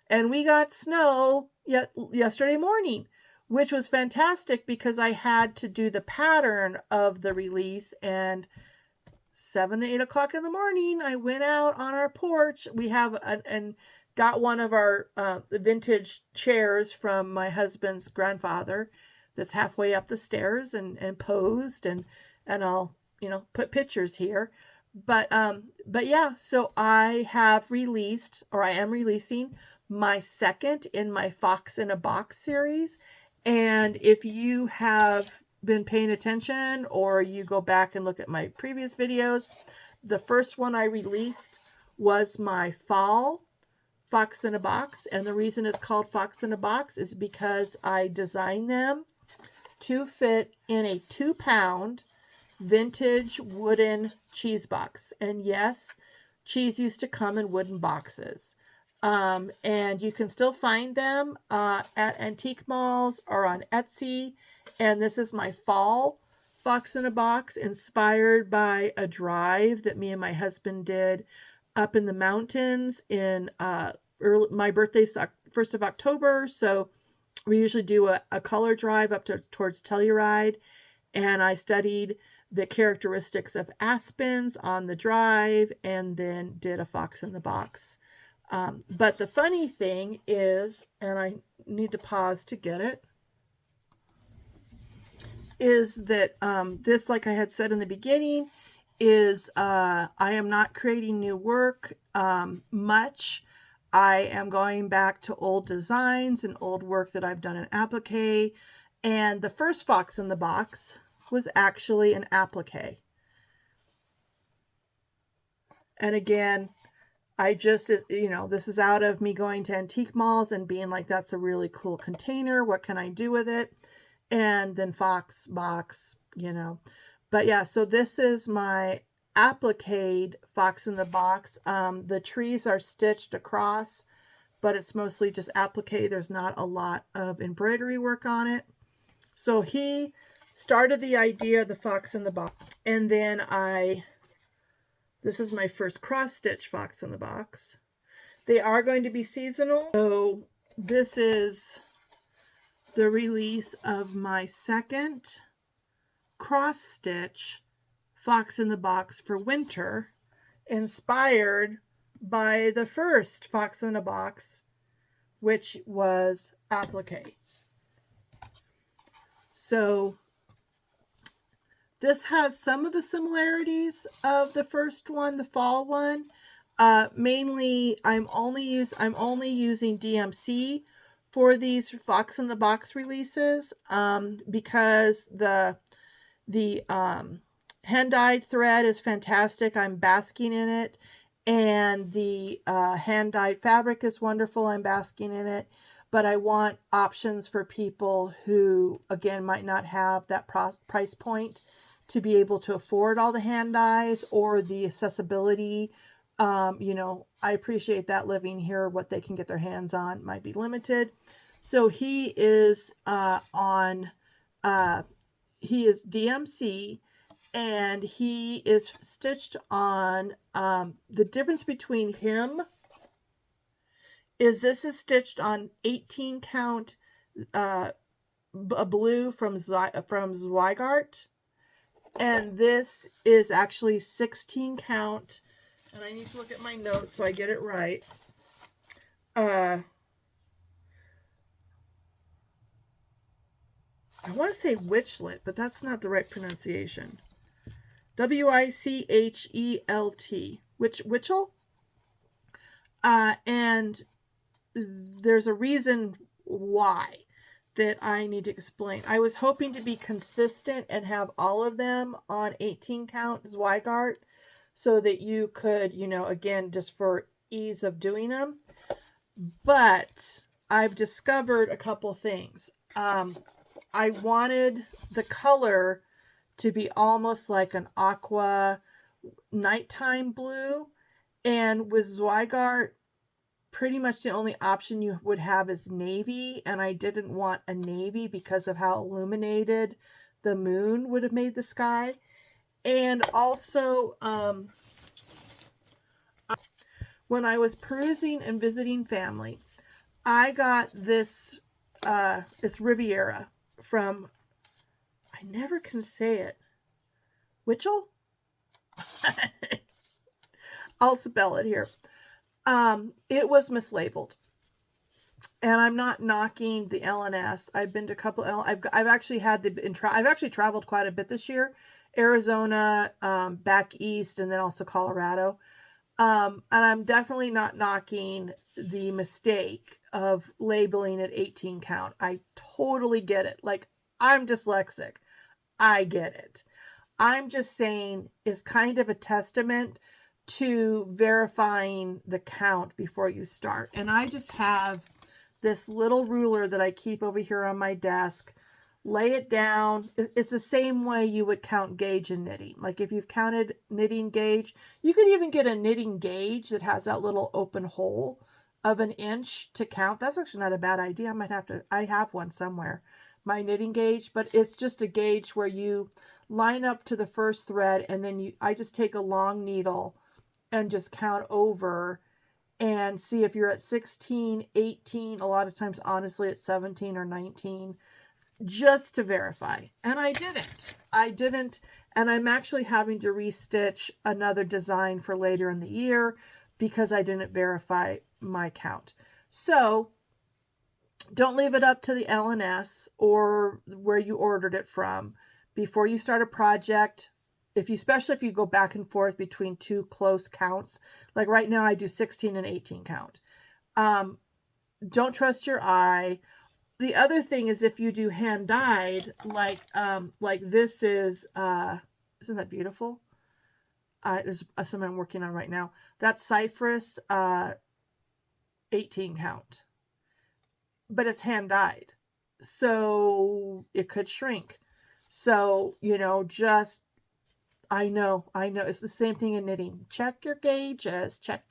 S1: and we got snow yesterday morning, which was fantastic because I had to do the pattern of the release. And 7 to 8 o'clock in the morning, I went out on our porch. We have and got one of our vintage chairs from my husband's grandfather that's halfway up the stairs and posed, and I'll put pictures here. But yeah, so I am releasing my second in my Fox in a Box series. And if you have been paying attention, or you go back and look at my previous videos, the first one I released was my fall Fox in a Box. And the reason it's called Fox in a Box is because I designed them to fit in a 2-pound vintage wooden cheese box. And yes, cheese used to come in wooden boxes. And you can still find them at antique malls or on Etsy. And this is my fall Fox in a Box, inspired by a drive that me and my husband did up in the mountains in my birthday's 1st of October. So we usually do a color drive up towards Telluride. And I studied the characteristics of aspens on the drive, and then did a fox in the box. But the funny thing is, and I need to pause to get it, is that this, like I had said in the beginning, is I am not creating new work much. I am going back to old designs and old work that I've done in applique. And the first fox in the box was actually an applique. And again, I just, you know, this is out of me going to antique malls and being like, that's a really cool container. What can I do with it? And then fox box, you know. But yeah, so this is my applique fox in the box. The trees are stitched across, but it's mostly just applique. There's not a lot of embroidery work on it. So he started the idea of the fox in the box. And then this is my first cross-stitch fox in the box. They are going to be seasonal. So this is the release of my second cross-stitch fox in the box for winter, inspired by the first fox in a box, which was applique. So this has some of the similarities of the first one, the fall one. Mainly, I'm only using DMC for these fox in the box releases because the hand-dyed thread is fantastic. I'm basking in it, and the hand-dyed fabric is wonderful. I'm basking in it. But I want options for people who, again, might not have that price point to be able to afford all the hand dyes or the accessibility. You know, I appreciate that living here. What they can get their hands on might be limited. So he is he is DMC, and he is stitched on, the difference between him is this is stitched on 18 count a blue from Zweigart, and this is actually 16 count, and I need to look at my notes so I get it right. I want to say Witchlet, but that's not the right pronunciation. WichelT. Witchel? And there's a reason why that I need to explain. I was hoping to be consistent and have all of them on 18 count Zweigart so that you could, you know, again, just for ease of doing them. But I've discovered a couple things. I wanted the color to be almost like an aqua nighttime blue, and with Zweigart, pretty much the only option you would have is navy, and I didn't want a navy because of how illuminated the moon would have made the sky. And also, when I was perusing and visiting family, I got this, it's Riviera from, I never can say it, Witchel? I'll spell it here. It was mislabeled, and I'm not knocking the LNS. I've been to a couple. I've actually had I've actually traveled quite a bit this year, Arizona, back east, and then also Colorado. And I'm definitely not knocking the mistake of labeling it 18 count. I totally get it. Like, I'm dyslexic. I get it. I'm just saying it's kind of a testament to verifying the count before you start. And I just have this little ruler that I keep over here on my desk. Lay it down. It's the same way you would count gauge in knitting. Like if you've counted knitting gauge, you could even get a knitting gauge that has that little open hole of 1 inch to count. That's actually not a bad idea. I have one somewhere, my knitting gauge, but it's just a gauge where you line up to the first thread, and then I just take a long needle and just count over and see if you're at 16, 18, a lot of times, honestly, it's 17 or 19, just to verify. And I didn't. And I'm actually having to restitch another design for later in the year because I didn't verify my count. So don't leave it up to the LNS or where you ordered it from. Before you start a project, especially if you go back and forth between two close counts, like right now I do 16 and 18 count. Don't trust your eye. The other thing is if you do hand dyed, like this is, isn't that beautiful? There's something I'm working on right now. That's Cypress 18 count, but it's hand dyed, so it could shrink. So, I know, it's the same thing in knitting. Check your gauges, just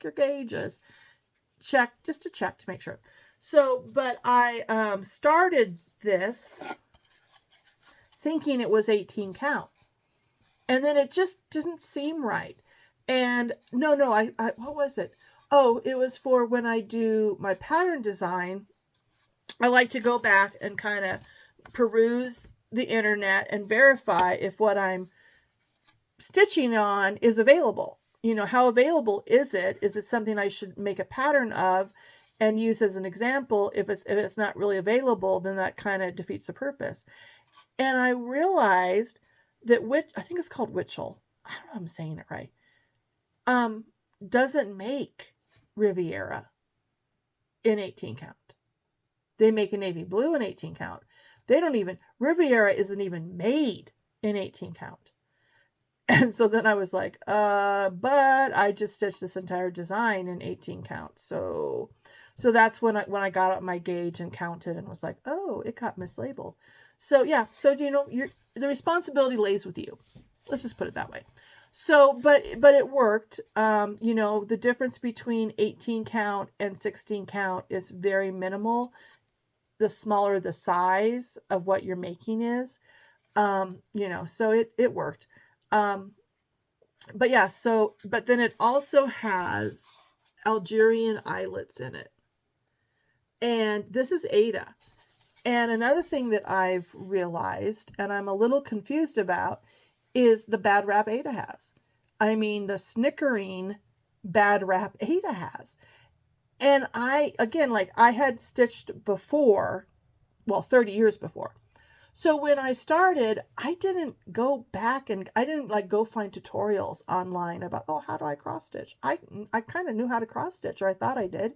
S1: to check to make sure. So, but I started this thinking it was 18 count, and then it just didn't seem right. And no, I what was it? Oh, it was for when I do my pattern design. I like to go back and kind of peruse the internet and verify if what I'm stitching on is available. How available is it? Is it something I should make a pattern of and use as an example? If it's not really available, then that kind of defeats the purpose. And I realized that I think it's called Witchell. I don't know if I'm saying it right. Doesn't make Riviera in 18 count. They make a navy blue in 18 count. Riviera isn't even made in 18 count. And so then I was like, but I just stitched this entire design in 18 count. So that's when I got up my gauge and counted and was like, oh, it got mislabeled. So yeah, so the responsibility lays with you. Let's just put it that way. So, but it worked. The difference between 18 count and 16 count is very minimal. The smaller the size of what you're making is, so it worked. But yeah, but then it also has Algerian eyelets in it. And this is Aida. And another thing that I've realized, and I'm a little confused about, is the bad rap Aida has. I mean, the snickering bad rap Aida has. And I had stitched before, 30 years before. So when I started, I didn't go back and I didn't go find tutorials online about, how do I cross stitch? I kind of knew how to cross stitch, or I thought I did.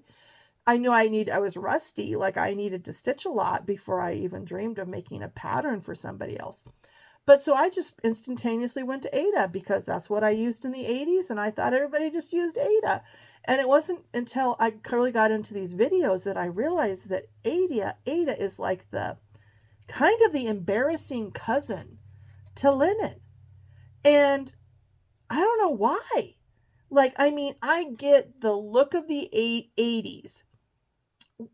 S1: I knew I was rusty, I needed to stitch a lot before I even dreamed of making a pattern for somebody else. But so I just instantaneously went to Aida because that's what I used in the 80s, and I thought everybody just used Aida. And it wasn't until I really got into these videos that I realized that Aida is like the kind of the embarrassing cousin to linen. And I don't know why. I get the look of the 80s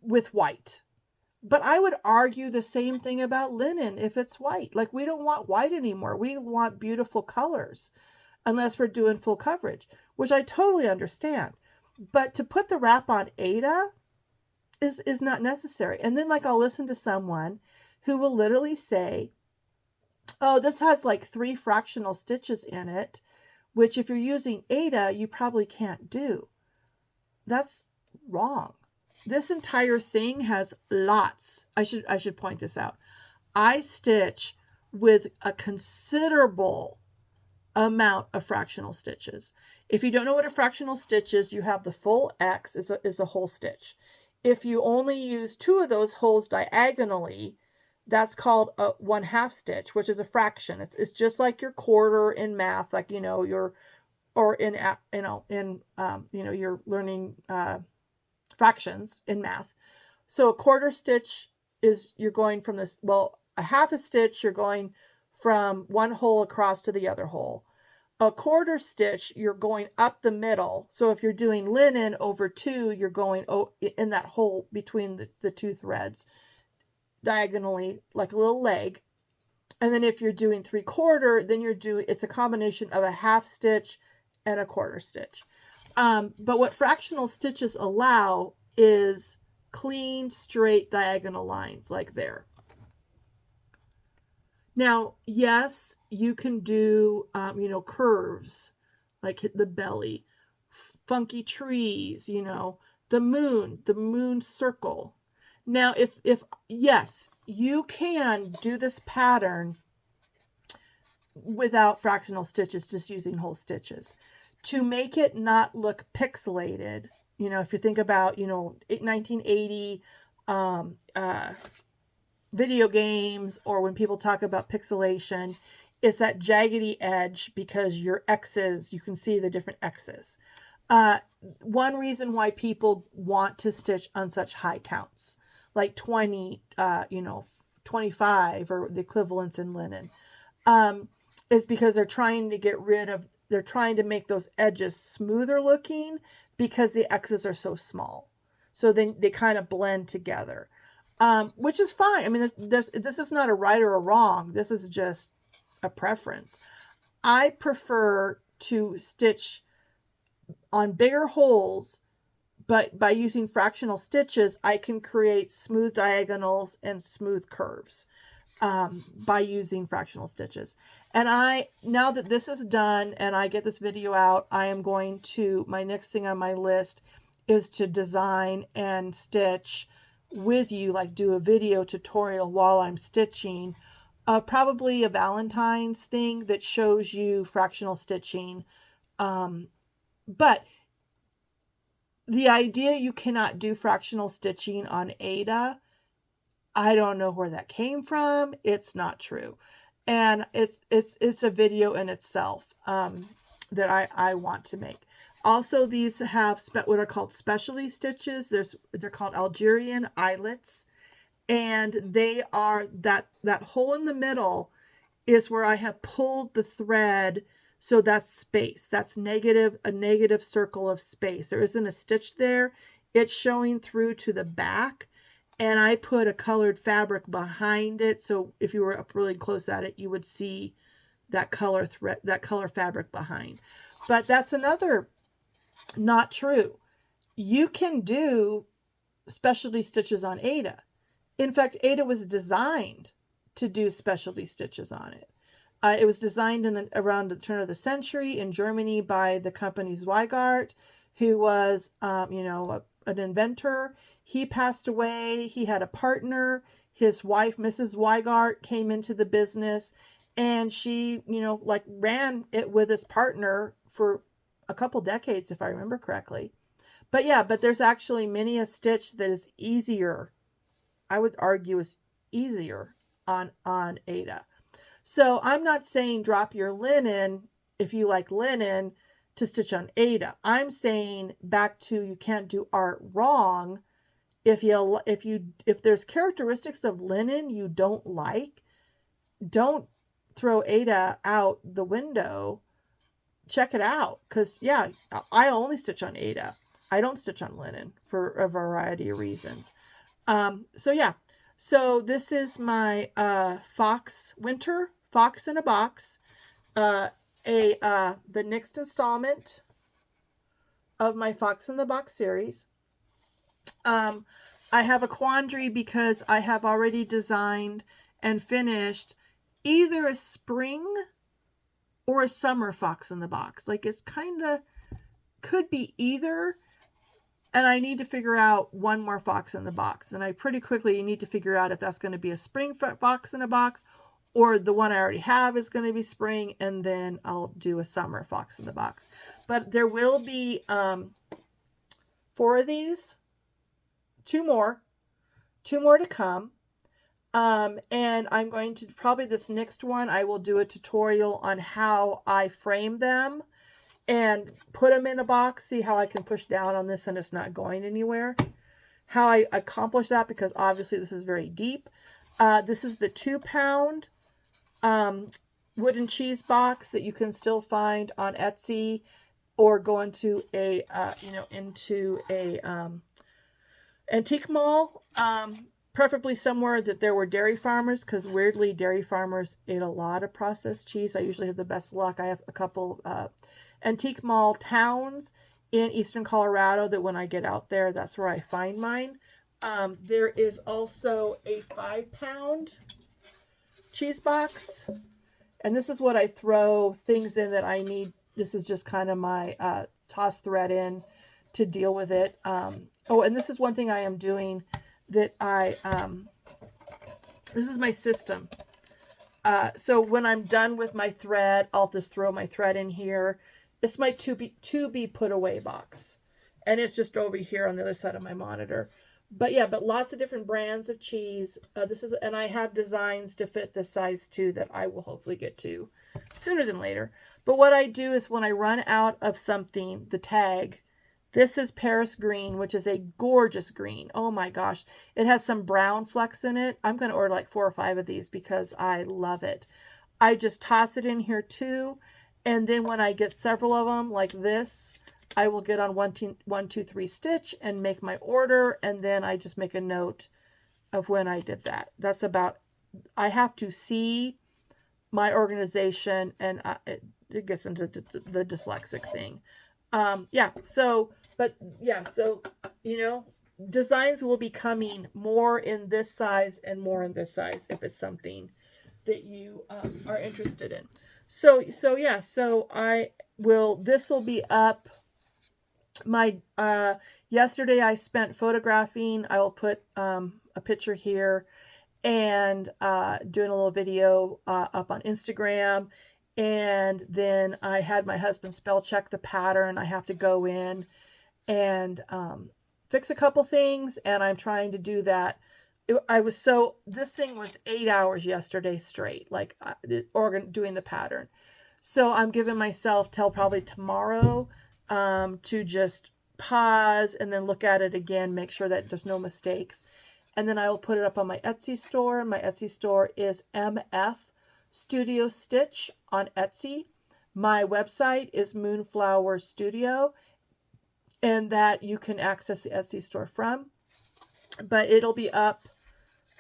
S1: with white. But I would argue the same thing about linen if it's white. We don't want white anymore. We want beautiful colors unless we're doing full coverage, which I totally understand. But to put the wrap on Aida is not necessary. And then I'll listen to someone who will literally say, oh, this has 3 fractional stitches in it, which if you're using Aida, you probably can't do. That's wrong. This entire thing has lots. I should point this out. I stitch with a considerable amount of fractional stitches. If you don't know what a fractional stitch is, you have the full X is a whole stitch. If you only use 2 of those holes diagonally, that's called a 1/2 stitch, which is a fraction. It's just like your quarter in math, you're learning fractions in math. So a quarter stitch is you're going from this, a half a stitch, you're going from one hole across to the other hole. A quarter stitch, you're going up the middle. So if you're doing linen over 2, you're going in that hole between the 2 threads diagonally, like a little leg. And then if you're doing 3/4, then it's a combination of a half stitch and a quarter stitch. But what fractional stitches allow is clean, straight, diagonal lines like there. Now, yes, you can do, you know, curves, like hit the belly, funky trees, you know, the moon circle. Now, yes, you can do this pattern without fractional stitches, just using whole stitches. To make it not look pixelated, you know, if you think about, you know, 1980 um, uh, video games, or when people talk about pixelation, it's that jaggedy edge because your X's, you can see the different X's. One reason why people want to stitch on such high counts, like 20, you know, 25 or the equivalents in linen, is because they're trying to get rid of, they're trying to make those edges smoother looking because the X's are so small. So then they kind of blend together, which is fine. I mean, this is not a right or a wrong. This is just a preference. I prefer to stitch on bigger holes, but by using fractional stitches, I can create smooth diagonals and smooth curves by using fractional stitches. And now that this is done and I get this video out, I am going to, my next thing on my list is to design and stitch with you, like do a video tutorial while I'm stitching, probably a Valentine's thing that shows you fractional stitching. But the idea you cannot do fractional stitching on Aida, I don't know where that came from. It's not true. And it's a video in itself that I want to make. Also, these have what are called specialty stitches. They're called Algerian eyelets, and they are that hole in the middle is where I have pulled the thread. So that's space. That's a negative circle of space. There isn't a stitch there. It's showing through to the back. And I put a colored fabric behind it. So if you were up really close at it, you would see that color thread, that color fabric behind. But that's another not true. You can do specialty stitches on Aida. In fact, Aida was designed to do specialty stitches on it. It was designed around the turn of the century in Germany by the company Zweigart, who was, you know, an inventor. He passed away. He had a partner. His wife, Mrs. Zweigart, came into the business, and she, you know, like ran it with his partner for a couple decades, if I remember correctly. But yeah, but there's actually many a stitch that is easier. I would argue is easier on Aida. So I'm not saying drop your linen if you like linen to stitch on Aida. I'm saying back to you can't do art wrong. If there's characteristics of linen you don't like, don't throw Aida out the window. Check it out, because yeah, I only stitch on Aida. I don't stitch on linen for a variety of reasons. So yeah. So this is my Winter Fox in a Box, the next installment of my Fox in the Box series. I have a quandary because I have already designed and finished either a spring or a summer Fox in the Box. Like it's kind of could be either. And I need to figure out one more Fox in the Box. And I pretty quickly need to figure out if that's going to be a spring Fox in a Box, or the one I already have is going to be spring, and then I'll do a summer Fox in the Box. But there will be 4 of these, 2 more to come. And I'm going to, probably this next one, I will do a tutorial on how I frame them and put them in a box. See how I can push down on this and it's not going anywhere. How I accomplish that, because obviously this is very deep. This is the 2-pound wooden cheese box that you can still find on Etsy, or go into a antique mall, preferably somewhere that there were dairy farmers, because weirdly dairy farmers ate a lot of processed cheese. I usually have the best luck. I have a couple antique mall towns in eastern Colorado that when I get out there, that's where I find mine. There is also a 5-pound cheese box. And this is what I throw things in that I need. This is just kind of my toss thread in to deal with it. Oh, and this is one thing I am doing that this is my system. So when I'm done with my thread, I'll just throw my thread in here. It's my to be put away box. And it's just over here on the other side of my monitor. But yeah, but lots of different brands of cheese. And I have designs to fit this size too that I will hopefully get to sooner than later. But what I do is when I run out of something, the tag, this is Paris green, which is a gorgeous green. Oh my gosh. It has some brown flecks in it. I'm going to order like 4 or 5 of these because I love it. I just toss it in here too. And then when I get several of them like this, I will get on 1, 2, 3 stitch and make my order. And then I just make a note of when I did that. That's about, I have to see my organization, and it gets into the dyslexic thing. Yeah, so, but yeah, so, you know, designs will be coming more in this size and more in this size if it's something that you are interested in. So yeah, so this will be up. My, yesterday I spent photographing. I will put a picture here, and doing a little video up on Instagram. And then I had my husband spell check the pattern. I have to go in and fix a couple things, and I'm trying to do that. This thing was 8 hours yesterday straight, like doing the pattern. So I'm giving myself till probably tomorrow to just pause and then look at it again, make sure that there's no mistakes. And then I will put it up on my Etsy store. My Etsy store is MF Studio Stitch on Etsy. My website is Moonflower Studio, and that you can access the Etsy store from. But it'll be up,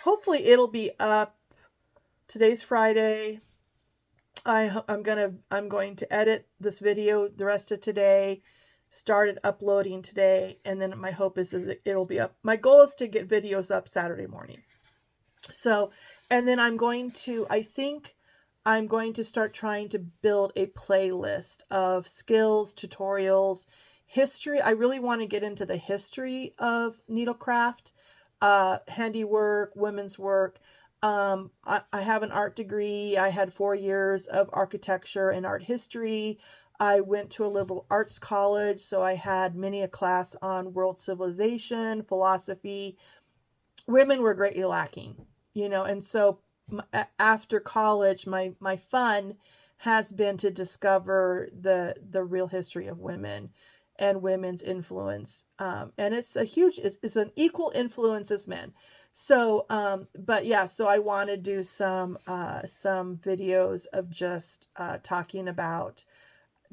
S1: hopefully it'll be up, today's Friday. I'm going to edit this video the rest of today, started uploading today, and then my hope is that it'll be up. My goal is to get videos up Saturday morning. So, and then I think I'm going to start trying to build a playlist of skills, tutorials, history. I really want to get into the history of needlecraft, handiwork, women's work. I have an art degree. I had 4 years of architecture and art history. I went to a liberal arts college, so I had many a class on world civilization, philosophy. Women were greatly lacking, you know, and so after college, my fun has been to discover the real history of women and women's influence. And it's an equal influence as men. So, but yeah, so I want to do some videos of just talking about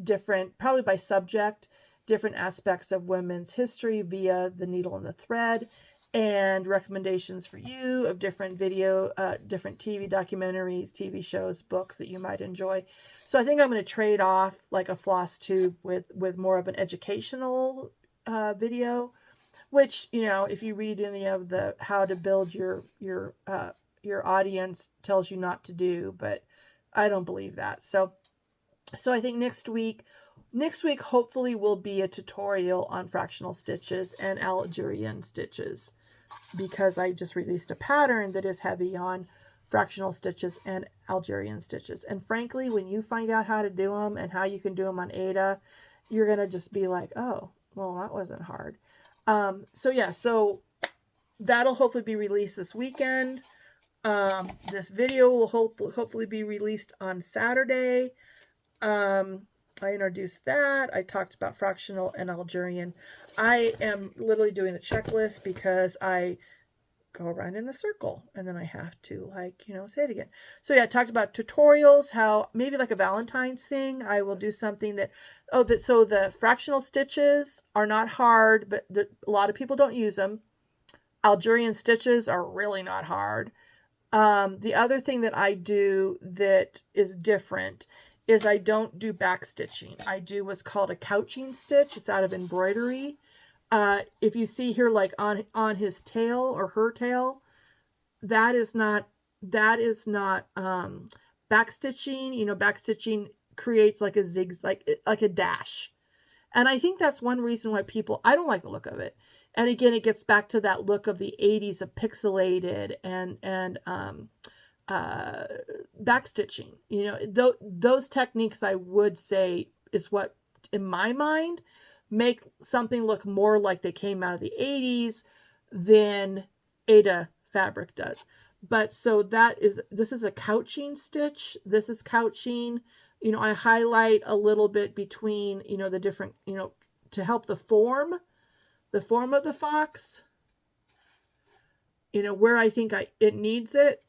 S1: different, probably by subject, different aspects of women's history via the needle and the thread, and recommendations for you of different different TV documentaries, TV shows, books that you might enjoy. So I think I'm going to trade off like a floss tube with more of an educational video, which, you know, if you read any of the how to build your audience tells you not to do, but I don't believe that. So I think next week hopefully will be a tutorial on fractional stitches and Algerian stitches, because I just released a pattern that is heavy on fractional stitches and Algerian stitches. And frankly, when you find out how to do them and how you can do them on Aida, you're going to just be like, oh, well, that wasn't hard. So yeah, so that'll hopefully be released this weekend. This video will hopefully be released on Saturday. I introduced that. I talked about fractional and Algerian. I am literally doing a checklist because I go around in a circle and then I have to, like, you know, say it again. So yeah, I talked about tutorials, how maybe like a Valentine's thing, I will do something that, so the fractional stitches are not hard, but a lot of people don't use them. Algerian stitches are really not hard. The other thing that I do that is different is I don't do back stitching. I do what's called a couching stitch. It's out of embroidery. If you see here, like on his tail or her tail, that is not that is not backstitching. You know, backstitching creates like a like a dash. And I think that's one reason why I don't like the look of it. And again, it gets back to that look of the 80s of pixelated and backstitching. You know, those techniques I would say is what, in my mind, make something look more like they came out of the 80s than Aida fabric does. But so this is a couching stitch. This is couching. You know, I highlight a little bit between, you know, the different, you know, to help the form of the fox, you know, where I think it needs it.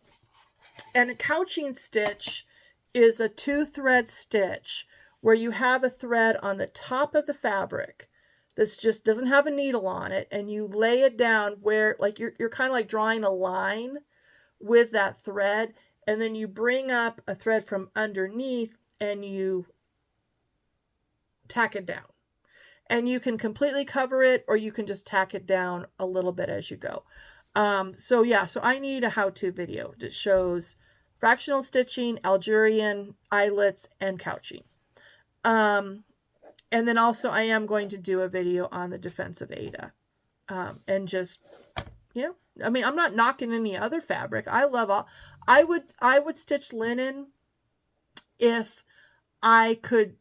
S1: And a couching stitch is a 2-thread stitch where you have a thread on the top of the fabric that's just doesn't have a needle on it, and you lay it down where, like, you're kind of like drawing a line with that thread, and then you bring up a thread from underneath and you tack it down. And you can completely cover it, or you can just tack it down a little bit as you go. So yeah, so I need a how-to video that shows fractional stitching, Algerian eyelets, and couching. And then also I am going to do a video on the defense of Aida. And just, you know, I mean, I'm not knocking any other fabric. I love all, I would stitch linen if I could,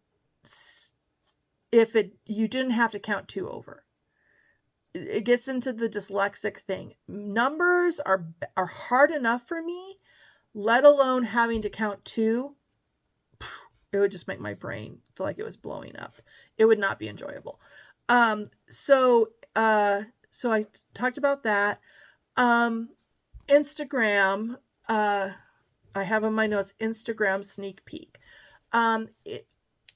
S1: you didn't have to count 2 over. It gets into the dyslexic thing. Numbers are hard enough for me, let alone having to count 2. It would just make my brain feel like it was blowing up. It would not be enjoyable. So I talked about that. Instagram, I have in my notes, Instagram sneak peek. I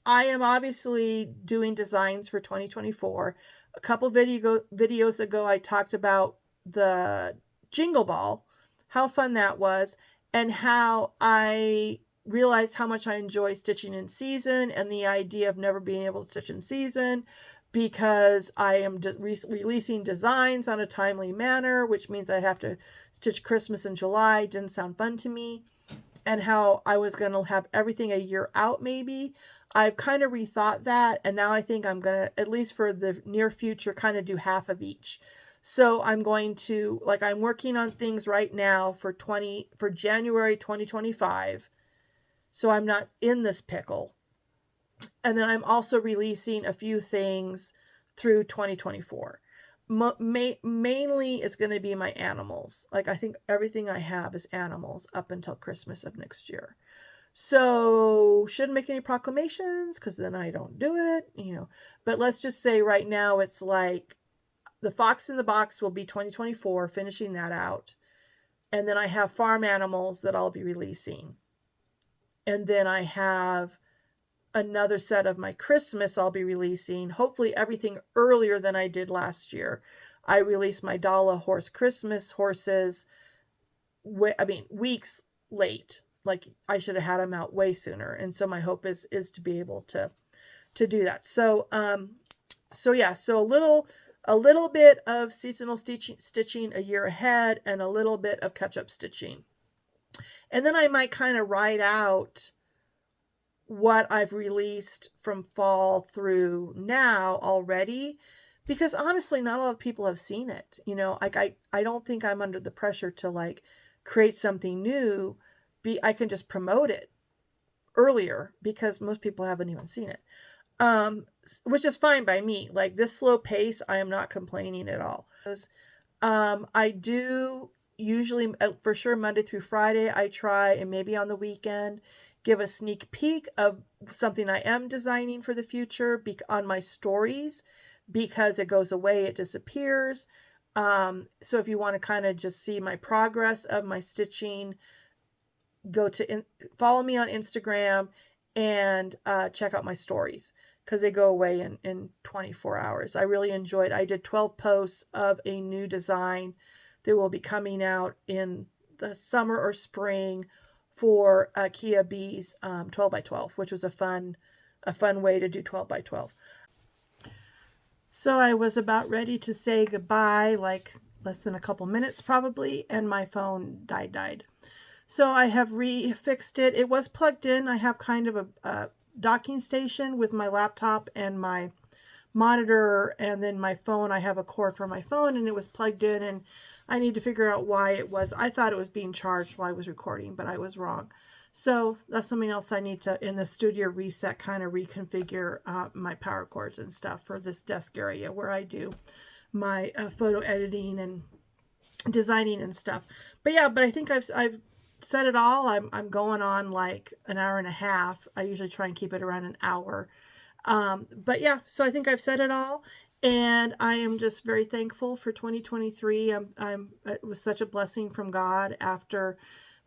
S1: am obviously doing designs for 2024. A couple videos ago, I talked about the Jingle Ball, how fun that was, and how I realized how much I enjoy stitching in season, and the idea of never being able to stitch in season because I am releasing designs on a timely manner, which means I'd have to stitch Christmas in July. Didn't sound fun to me. And how I was going to have everything a year out maybe. I've kind of rethought that, and now I think I'm going to, at least for the near future, kind of do half of each. So I'm going to, like, I'm working on things right now for January 2025, so I'm not in this pickle. And then I'm also releasing a few things through 2024. Mainly it's going to be my animals. Like, I think everything I have is animals up until Christmas of next year. So shouldn't make any proclamations because then I don't do it, you know. But let's just say right now it's like the Fox in the Box will be 2024, finishing that out. And then I have farm animals that I'll be releasing. And then I have another set of my Christmas I'll be releasing. Hopefully everything earlier than I did last year. I released my Dala horse Christmas horses, weeks late. Like, I should have had them out way sooner. And so my hope is to be able to do that. So, yeah, so a little bit of seasonal stitching a year ahead, and a little bit of catch-up stitching. And then I might kind of write out what I've released from fall through now already, because honestly, not a lot of people have seen it. You know, like, I don't think I'm under the pressure to, like, create something new. I can just promote it earlier because most people haven't even seen it, which is fine by me. Like, this slow pace, I am not complaining at all. I do usually, for sure, Monday through Friday, I try, and maybe on the weekend, give a sneak peek of something I am designing for the future on my stories, because it goes away, it disappears. So if you want to kind of just see my progress of my stitching, follow me on Instagram and check out my stories, because they go away in 24 hours. I really enjoyed. I did 12 posts of a new design that will be coming out in the summer or spring for Kia Bee's 12 by 12, which was a fun way to do 12 by 12. So I was about ready to say goodbye, like less than a couple minutes probably, and my phone died. So I have refixed it. It was plugged in. I have kind of a docking station with my laptop and my monitor, and then my phone. I have a cord for my phone, and it was plugged in, and I need to figure out why it was. I thought it was being charged while I was recording, but I was wrong. So that's something else I need to, in the studio reset, kind of reconfigure my power cords and stuff for this desk area where I do my photo editing and designing and stuff. But yeah, but I think I've said it all. I'm going on like an hour and a half. I usually try and keep it around an hour. But yeah, so I think I've said it all, and I am just very thankful for 2023. It was such a blessing from God after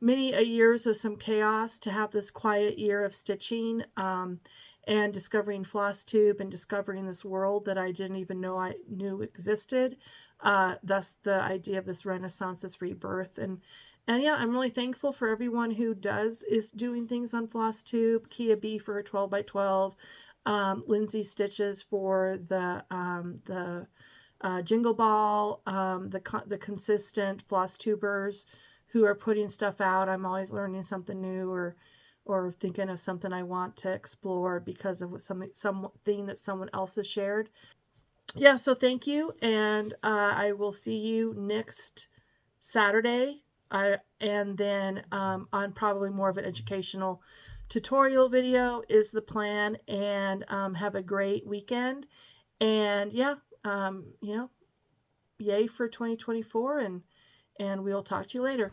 S1: many years of some chaos to have this quiet year of stitching, and discovering floss tube and discovering this world that I didn't even know I knew existed. Thus the idea of this renaissance, this rebirth, and yeah, I'm really thankful for everyone who is doing things on floss tube. Kia B for her 12 by 12. Lindsay Stitches for the Jingle Ball, the consistent floss tubers who are putting stuff out. I'm always learning something new, or thinking of something I want to explore because of something that someone else has shared. Yeah, so thank you, and I will see you next Saturday. And then on probably more of an educational tutorial video is the plan. And have a great weekend. And yeah, you know, yay for 2024, and we'll talk to you later.